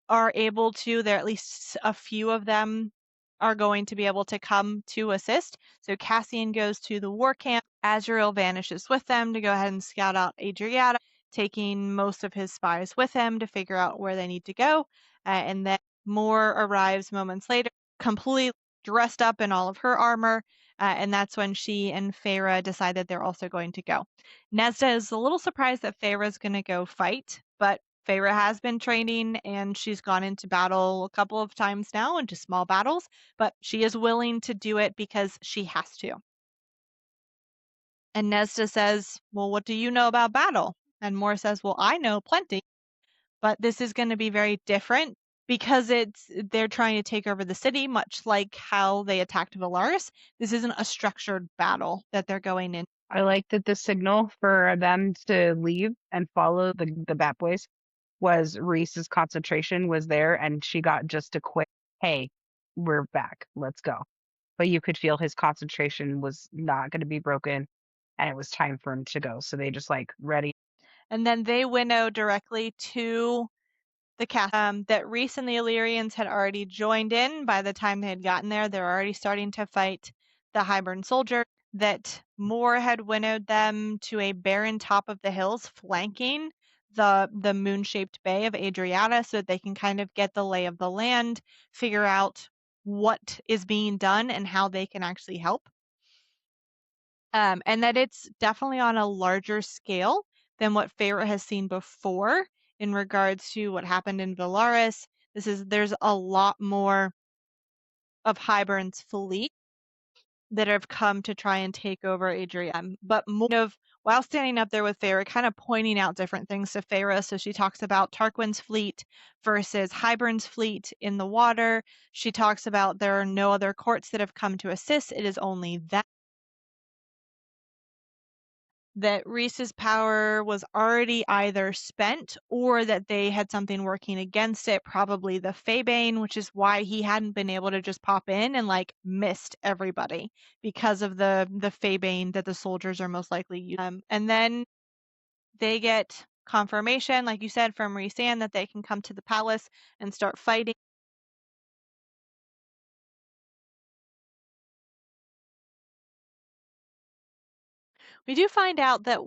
are able to, there at least a few of them are going to be able to come to assist. So Cassian goes to the war camp. Azrael vanishes with them to go ahead and scout out Adriata, taking most of his spies with him to figure out where they need to go. And then Moore arrives moments later, completely dressed up in all of her armor. And that's when she and Feyre decide that they're also going to go. Nesda is a little surprised that Feyre's going to go fight, but Feyre has been training and she's gone into battle a couple of times now, into small battles, but she is willing to do it because she has to. And Nesda says, well, what do you know about battle? And Moore says, well, I know plenty, but this is going to be very different because they're trying to take over the city, much like how they attacked Valaris. This isn't a structured battle that they're going in. I like that the signal for them to leave and follow the Bat Boys was Reese's concentration was there, and she got just a quick, hey, we're back, let's go. But you could feel his concentration was not going to be broken, and it was time for him to go. So they just like ready. And then they winnow directly to the cast that Reese and the Illyrians had already joined in. By the time they had gotten there, they're already starting to fight the Hybern soldier. That Moore had winnowed them to a barren top of the hills, flanking the moon-shaped bay of Adriata, so that they can kind of get the lay of the land, figure out what is being done and how they can actually help. And that it's definitely on a larger scale than what Feyre has seen before in regards to what happened in Valaris. There's a lot more of Hybern's fleet that have come to try and take over Adrian, but more of while standing up there with Feyre, kind of pointing out different things to Feyre. So she talks about Tarquin's fleet versus Hybern's fleet in the water. She talks about there are no other courts that have come to assist. It is only that. That Reese's power was already either spent or that they had something working against it, probably the Fabane, which is why he hadn't been able to just pop in and like missed everybody because of the Fabane that the soldiers are most likely using. And then they get confirmation, like you said, from Rhysand that they can come to the palace and start fighting. We do find out that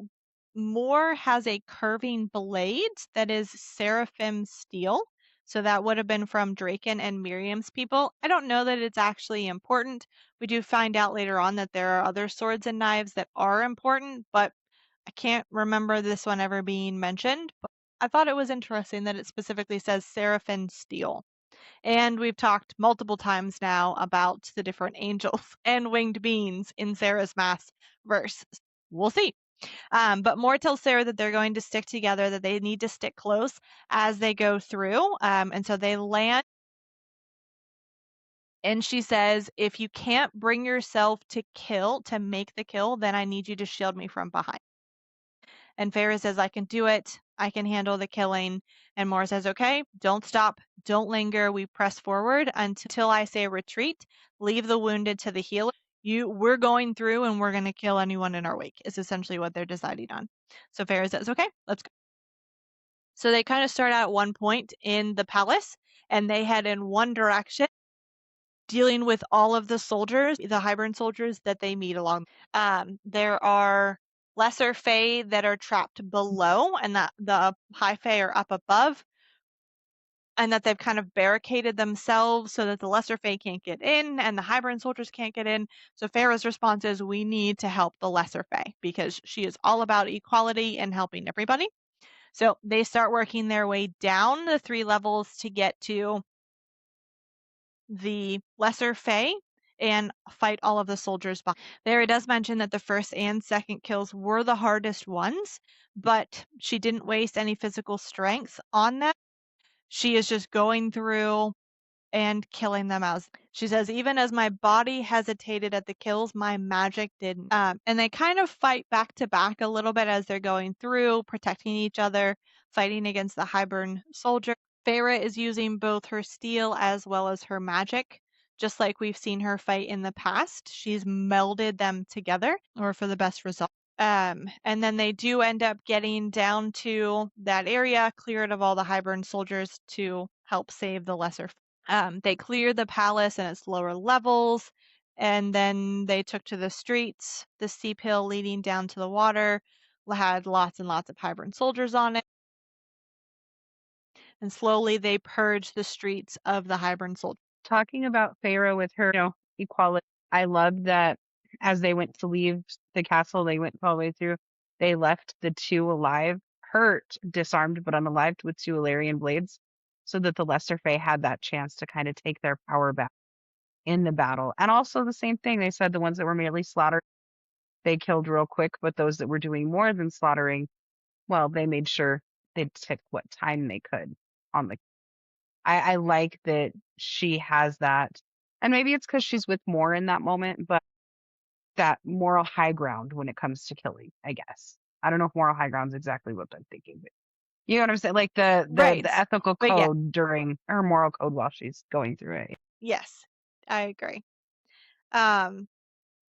Moore has a curving blade that is seraphim steel. So that would have been from Draken and Miriam's people. I don't know that it's actually important. We do find out later on that there are other swords and knives that are important, but I can't remember this one ever being mentioned. But I thought it was interesting that it specifically says seraphim steel. And we've talked multiple times now about the different angels and winged beings in Sarah's mass verse. We'll see. But Moore tells Sarah that they're going to stick together, that they need to stick close as they go through. And so they land. And she says, if you can't bring yourself to make the kill, then I need you to shield me from behind. And Feyre says, I can do it. I can handle the killing. And Moore says, okay, don't stop. Don't linger. We press forward until I say retreat. Leave the wounded to the healer. We're going through and we're going to kill anyone in our wake is essentially what they're deciding on. So Feyre says, okay, let's go. So they kind of start out at one point in the palace and they head in one direction, dealing with all of the soldiers, the Hybern soldiers that they meet along. There are lesser fae that are trapped below and that the high fae are up above, and that they've kind of barricaded themselves so that the lesser fae can't get in and the hybrid soldiers can't get in. So Farah's response is, we need to help the lesser fae because she is all about equality and helping everybody. So they start working their way down the 3 levels to get to the lesser fae and fight all of the soldiers behind. There it does mention that the first and second kills were the hardest ones, but she didn't waste any physical strength on that. She is just going through and killing them as she says, even as my body hesitated at the kills, my magic didn't. And they kind of fight back to back a little bit as they're going through, protecting each other, fighting against the Hybern soldier. Farah is using both her steel as well as her magic, just like we've seen her fight in the past. She's melded them together or for the best result. And then they do end up getting down to that area, cleared of all the Hybern soldiers to help save the lesser. They cleared the palace and its lower levels, and then they took to the streets. The steep hill leading down to the water had lots and lots of Hybern soldiers on it. And slowly they purged the streets of the Hybern soldiers. Talking about Pharaoh with her, equality. I love that as they went to leave the castle, they went all the way through. They left the 2 alive, hurt, disarmed, but unalive with 2 Illyrian blades, so that the lesser fae had that chance to kind of take their power back in the battle. And also the same thing, they said the ones that were merely slaughtered, they killed real quick, but those that were doing more than slaughtering, well, they made sure they took what time they could on the. I like that she has that, and maybe it's because she's with Moore in that moment, but that moral high ground when it comes to killing, I guess. I don't know if moral high ground is exactly what I'm thinking, but you know what I'm saying? Like Right. the ethical But yeah. code during her moral code while she's going through it. Yes, I agree.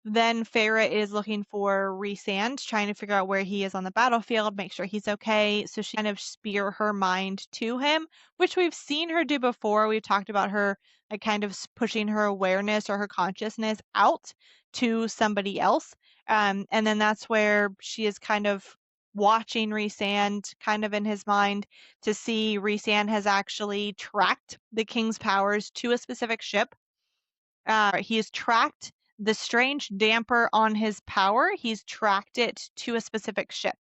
Then Farah is looking for Rhysand, trying to figure out where he is on the battlefield, make sure he's okay. So she kind of spear her mind to him, which we've seen her do before. We've talked about her like kind of pushing her awareness or her consciousness out to somebody else. And then that's where she is kind of watching Rhysand kind of in his mind to see Rhysand has actually tracked the king's powers to a specific ship. He has tracked the strange damper on his power. He's tracked it to a specific ship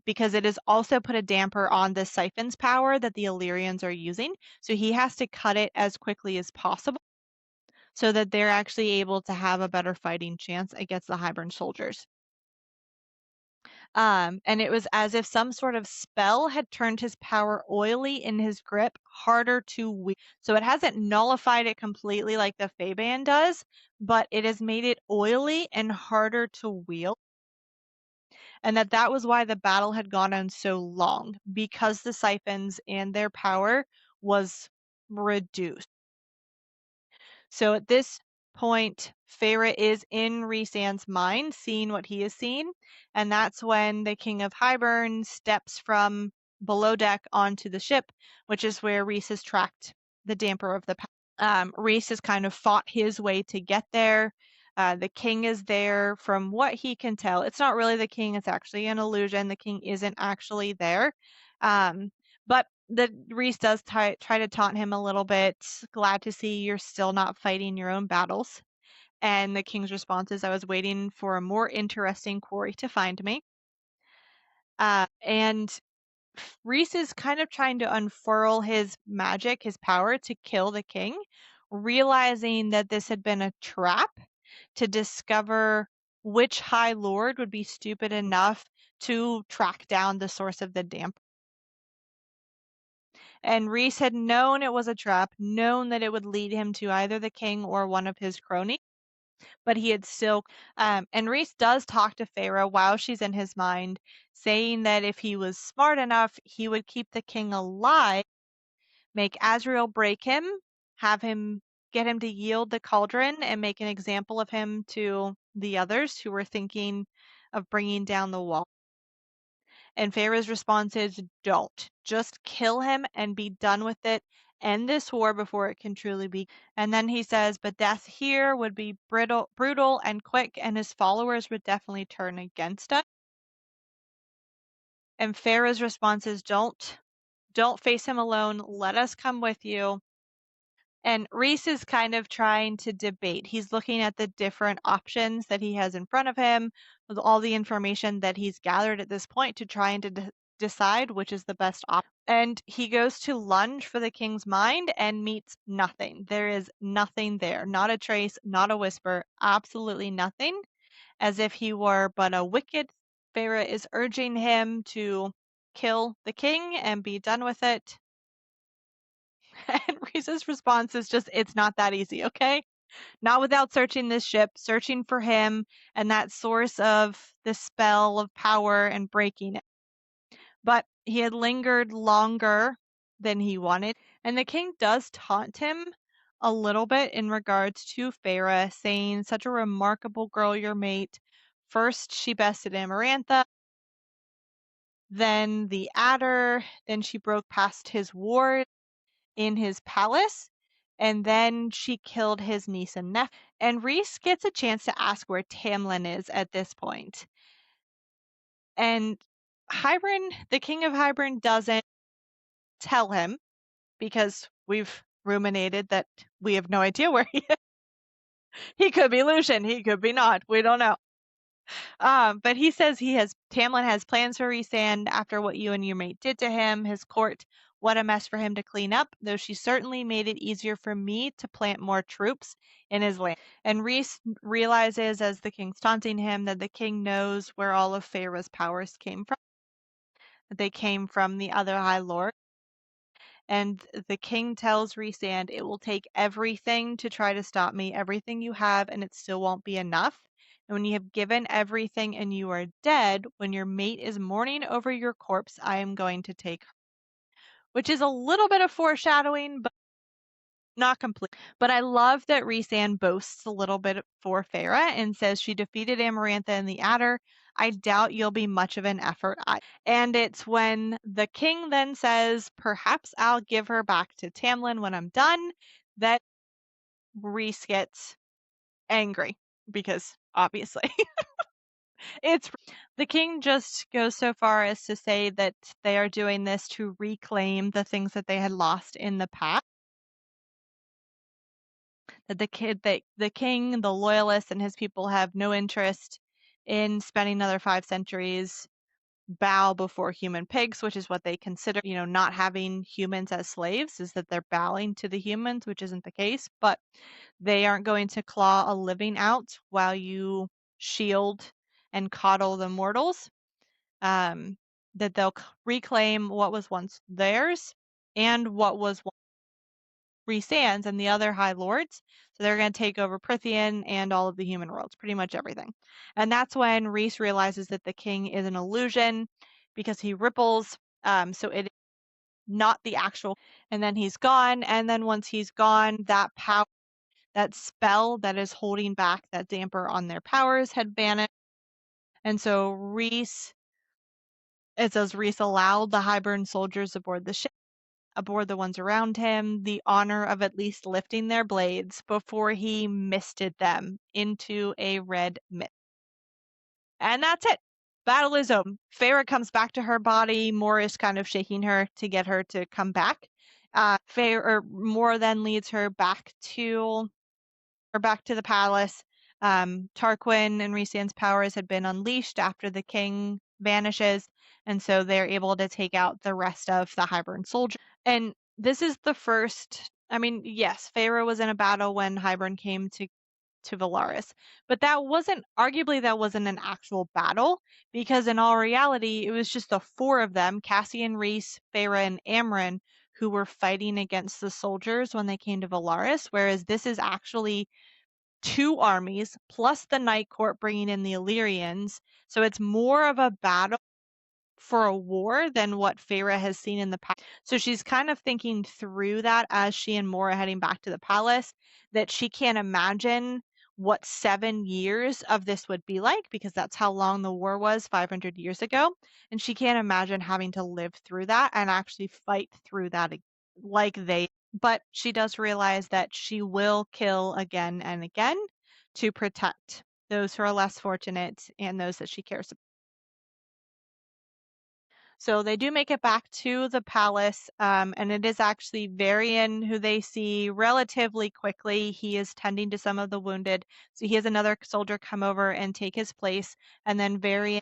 because it has also put a damper on the siphon's power that the Illyrians are using. So he has to cut it as quickly as possible so that they're actually able to have a better fighting chance against the Hybern soldiers. And it was as if some sort of spell had turned his power oily in his grip, harder to wield. So it hasn't nullified it completely like the Feyban does, but it has made it oily and harder to wield. And that was why the battle had gone on so long, because the siphons and their power was reduced. So at this point, Farah is in Rhysand's mind, seeing what he is seeing, and that's when the King of Hybern steps from below deck onto the ship, which is where Rhys has tracked the damper of the power. Rhys has kind of fought his way to get there. The king is there from what he can tell. It's not really the king, it's actually an illusion. The king isn't actually there. But the Rhys does try to taunt him a little bit. Glad to see you're still not fighting your own battles. And the king's response is, I was waiting for a more interesting quarry to find me. And Rhys is kind of trying to unfurl his magic, his power to kill the king, realizing that this had been a trap to discover which High Lord would be stupid enough to track down the source of the damp. And Rhys had known it was a trap, known that it would lead him to either the king or one of his cronies, but he had still. And Rhys does talk to Farah while she's in his mind, saying that if he was smart enough, he would keep the king alive, make Azrael break him, have him get him to yield the cauldron, and make an example of him to the others who were thinking of bringing down the wall. And Farah's response is, don't. Just kill him and be done with it. End this war before it can truly be. And then he says, but death here would be brutal and quick, and his followers would definitely turn against us. And Farah's response is, don't face him alone. Let us come with you. And Rhys is kind of trying to debate. He's looking at the different options that he has in front of him with all the information that he's gathered at this point to try and decide which is the best option. And he goes to lunge for the king's mind and meets nothing. There is nothing there. Not a trace, not a whisper, absolutely nothing. As if he were but a wicked. Farah is urging him to kill the king and be done with it. And Rhys's response is just, it's not that easy, okay? Not without searching this ship, searching for him and that source of the spell of power and breaking it. But he had lingered longer than he wanted. And the king does taunt him a little bit in regards to Farah, saying, such a remarkable girl, your mate. First, she bested Amarantha, then the adder, then she broke past his ward in his palace, and then she killed his niece and nephew. And Rhys gets a chance to ask where Tamlin is at this point. And Hybern, the king of Hybern, doesn't tell him because we've ruminated that we have no idea where he is. He could be Lucian, he could be not. We don't know. But he says Tamlin has plans for Rhysand after what you and your mate did to him, his court. What a mess for him to clean up, though she certainly made it easier for me to plant more troops in his land. And Rhys realizes as the king's taunting him that the king knows where all of Farah's powers came from. That they came from the other High Lord. And the king tells Rhysand, it will take everything to try to stop me, everything you have, and it still won't be enough. And when you have given everything and you are dead, when your mate is mourning over your corpse, I am going to take her. Which is a little bit of foreshadowing, but not complete. But I love that Rhysand boasts a little bit for Farah and says she defeated Amarantha and the Adder. I doubt you'll be much of an effort. And it's when the king then says, perhaps I'll give her back to Tamlin when I'm done, that Rhys gets angry because obviously it's the king just goes so far as to say that they are doing this to reclaim the things that they had lost in the past. That the king, the loyalists, and his people have no interest in spending another 5 centuries bow before human pigs, which is what they consider, not having humans as slaves, is that they're bowing to the humans, which isn't the case, but they aren't going to claw a living out while you shield and coddle the mortals. That they'll reclaim what was once theirs and what was Rhysand's and the other High Lords. So they're going to take over Prythian and all of the human worlds, pretty much everything. And that's when Rhys realizes that the king is an illusion because he ripples. So it is not the actual. And then he's gone. And then once he's gone, that power, that spell that is holding back that damper on their powers had vanished. And so Rhys allowed the Hybern soldiers aboard the ship, aboard the ones around him, the honor of at least lifting their blades before he misted them into a red mist. And that's it. Battle is over. Farah comes back to her body. Mor is kind of shaking her to get her to come back. Mor then leads her back to the palace. Tarquin and Rhysand's powers had been unleashed after the king vanishes, and so they're able to take out the rest of the Hybern soldiers. And this is the first. I mean, yes, Farah was in a battle when Hybern came to Valaris, but that wasn't an actual battle, because in all reality, it was just the 4 of them, Cassian, Rhys, Farah, and Amren, who were fighting against the soldiers when they came to Valaris, whereas this is actually 2 armies plus the Night Court bringing in the Illyrians. So it's more of a battle for a war than what Farah has seen in the past. So she's kind of thinking through that as she and Mor are heading back to the palace, that she can't imagine what 7 years of this would be like, because that's how long the war was 500 years ago. And she can't imagine having to live through that and actually fight through that like they. But she does realize that she will kill again and again to protect those who are less fortunate and those that she cares about. So they do make it back to the palace, and it is actually Varian who they see relatively quickly. He is tending to some of the wounded. So he has another soldier come over and take his place, and then Varian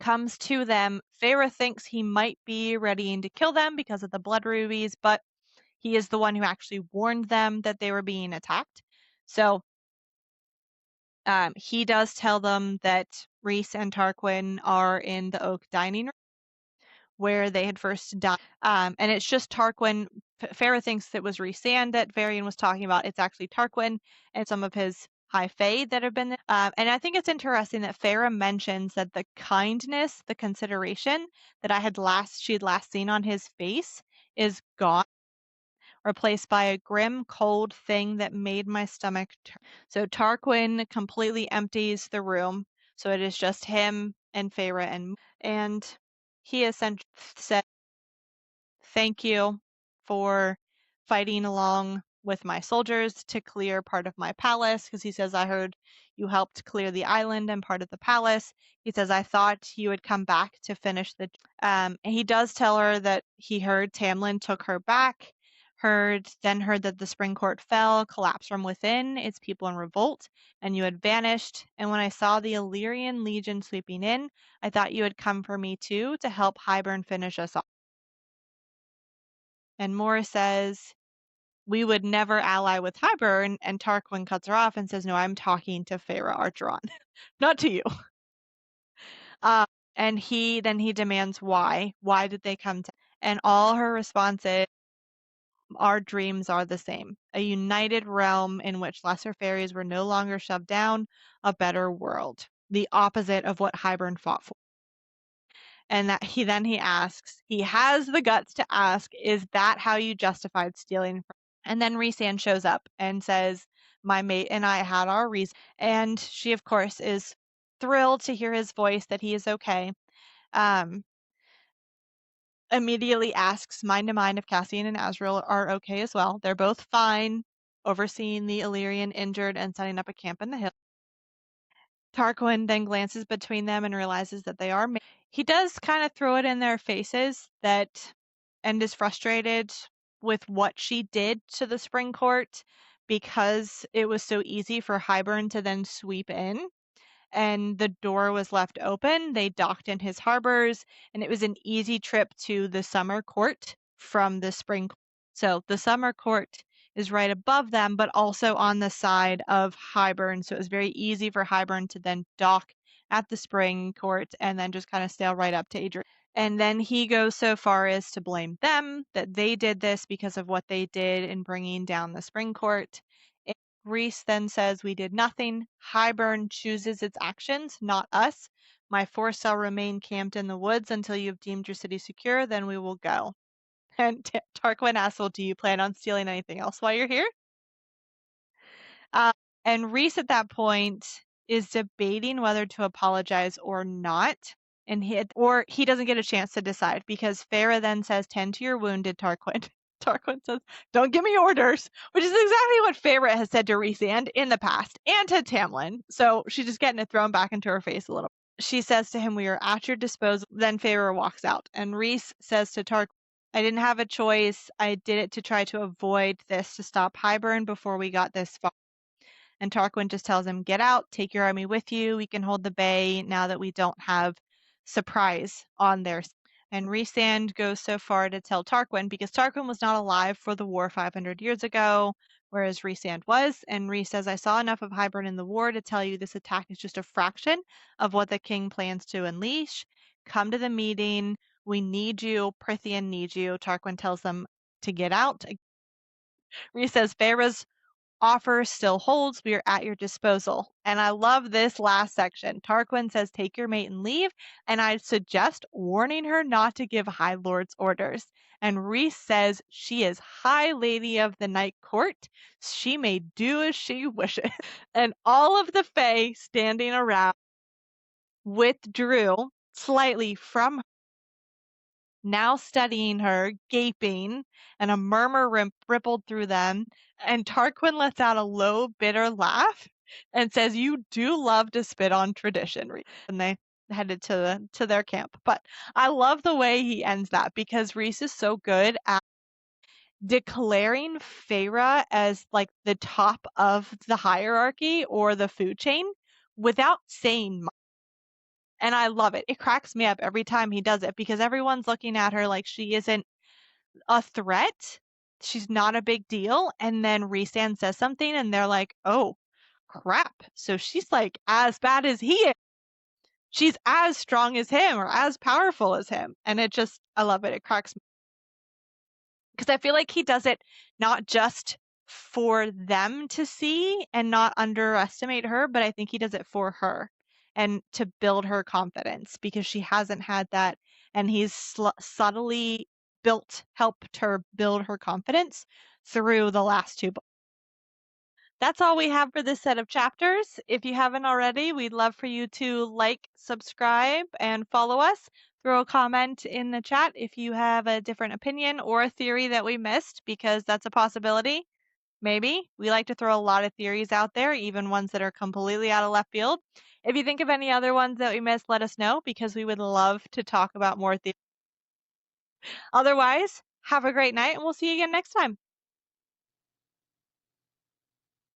comes to them. Feyre thinks he might be readying to kill them because of the blood rubies, but he is the one who actually warned them that they were being attacked. So he does tell them that Rhys and Tarquin are in the oak dining room where they had first died. And it's just Tarquin. Feyre thinks it was Rhysand that Varian was talking about. It's actually Tarquin and some of his high fae that have been there. And I think it's interesting that Feyre mentions that the kindness, the consideration that she'd last seen on his face is gone, replaced by a grim, cold thing that made my stomach turn. So Tarquin completely empties the room. So it is just him and Feyre, and he essentially said, "Thank you for fighting along with my soldiers to clear part of my palace," because he says, "I heard you helped clear the island and part of the palace." He says, "I thought you would come back to finish the." And he does tell her that he heard Tamlin took her back, heard that the spring court fell, collapsed from within, its people in revolt, and you had vanished. And when I saw the Illyrian legion sweeping in, I thought you had come for me too to help Hybern finish us off. And Morris says, "We would never ally with Hybern," and Tarquin cuts her off and says, "No, I'm talking to Feyre Archeron, not to you." And he demands why. Why did they come to? And all her responses, "Our dreams are the same. A united realm in which lesser fairies were no longer shoved down, a better world." The opposite of what Hybern fought for. And that he asks, he has the guts to ask, "Is that how you justified stealing?" And then Rhysand shows up and says, "My mate and I had our reason." And she, of course, is thrilled to hear his voice, that he is okay. Immediately asks mind to mind if Cassian and Azriel are okay as well. They're both fine, overseeing the Illyrian injured and setting up a camp in the hill. Tarquin then glances between them and realizes that they are. He does kind of throw it in their faces and is frustrated with what she did to the spring court, because it was so easy for Hybern to then sweep in and the door was left open. They docked in his harbors, and it was an easy trip to the summer court from the spring court. So the summer court is right above them, but also on the side of Hybern. So it was very easy for Hybern to then dock at the spring court and then just kind of sail right up to Adriata. And then he goes so far as to blame them, that they did this because of what they did in bringing down the spring court. Rhys then says, "We did nothing. Hybern chooses its actions, not us. My force shall remain camped in the woods until you have deemed your city secure, then we will go." And Tarquin asks, "Well, do you plan on stealing anything else while you're here?" And Rhys at that point is debating whether to apologize or not. And he doesn't get a chance to decide, because Feyre then says, "Tend to your wounded, Tarquin." Tarquin says, "Don't give me orders," which is exactly what Feyre has said to Rhysand in the past and to Tamlin. So she's just getting it thrown back into her face a little. She says to him, "We are at your disposal." Then Feyre walks out, and Rhys says to Tarquin, "I didn't have a choice. I did it to try to avoid this, to stop Hybern before we got this far." And Tarquin just tells him, "Get out, take your army with you. We can hold the bay now that we don't have surprise on their." And Rhysand goes so far to tell Tarquin, because Tarquin was not alive for the war 500 years ago, whereas Rhysand was. And Rhys says, "I saw enough of Hybern in the war to tell you this attack is just a fraction of what the king plans to unleash. Come to the meeting. We need you. Prythian needs you." Tarquin tells them to get out. Rhys says, "Feyre's offer still holds. We are at your disposal." And I love this last section. Tarquin says, "Take your mate and leave." And I'd suggest warning her not to give High Lord's orders. And Rhys says, "She is High Lady of the Night Court. She may do as she wishes." And all of the Fae standing around withdrew slightly from her, now studying her, gaping, and a murmur rippled through them. And Tarquin lets out a low, bitter laugh and says, "You do love to spit on tradition." And headed to their camp. But I love the way he ends that because Rhys is so good at declaring Feyre as like the top of the hierarchy or the food chain without saying much. And I love it. It cracks me up every time he does it because everyone's looking at her like she isn't a threat. She's not a big deal. And then Rhysand says something and they're like, oh, crap. So she's like as bad as he is. She's as strong as him or as powerful as him. And it just, I love it. It cracks me. Because I feel like he does it not just for them to see and not underestimate her, but I think he does it for her and to build her confidence because she hasn't had that. And he's subtly helped her build her confidence through the last two books. That's all we have for this set of chapters. If you haven't already, we'd love for you to like, subscribe, and follow us. Throw a comment in the chat if you have a different opinion or a theory that we missed, because that's a possibility. Maybe. We like to throw a lot of theories out there, even ones that are completely out of left field. If you think of any other ones that we missed, let us know, because we would love to talk about more theories. Otherwise, have a great night, and we'll see you again next time.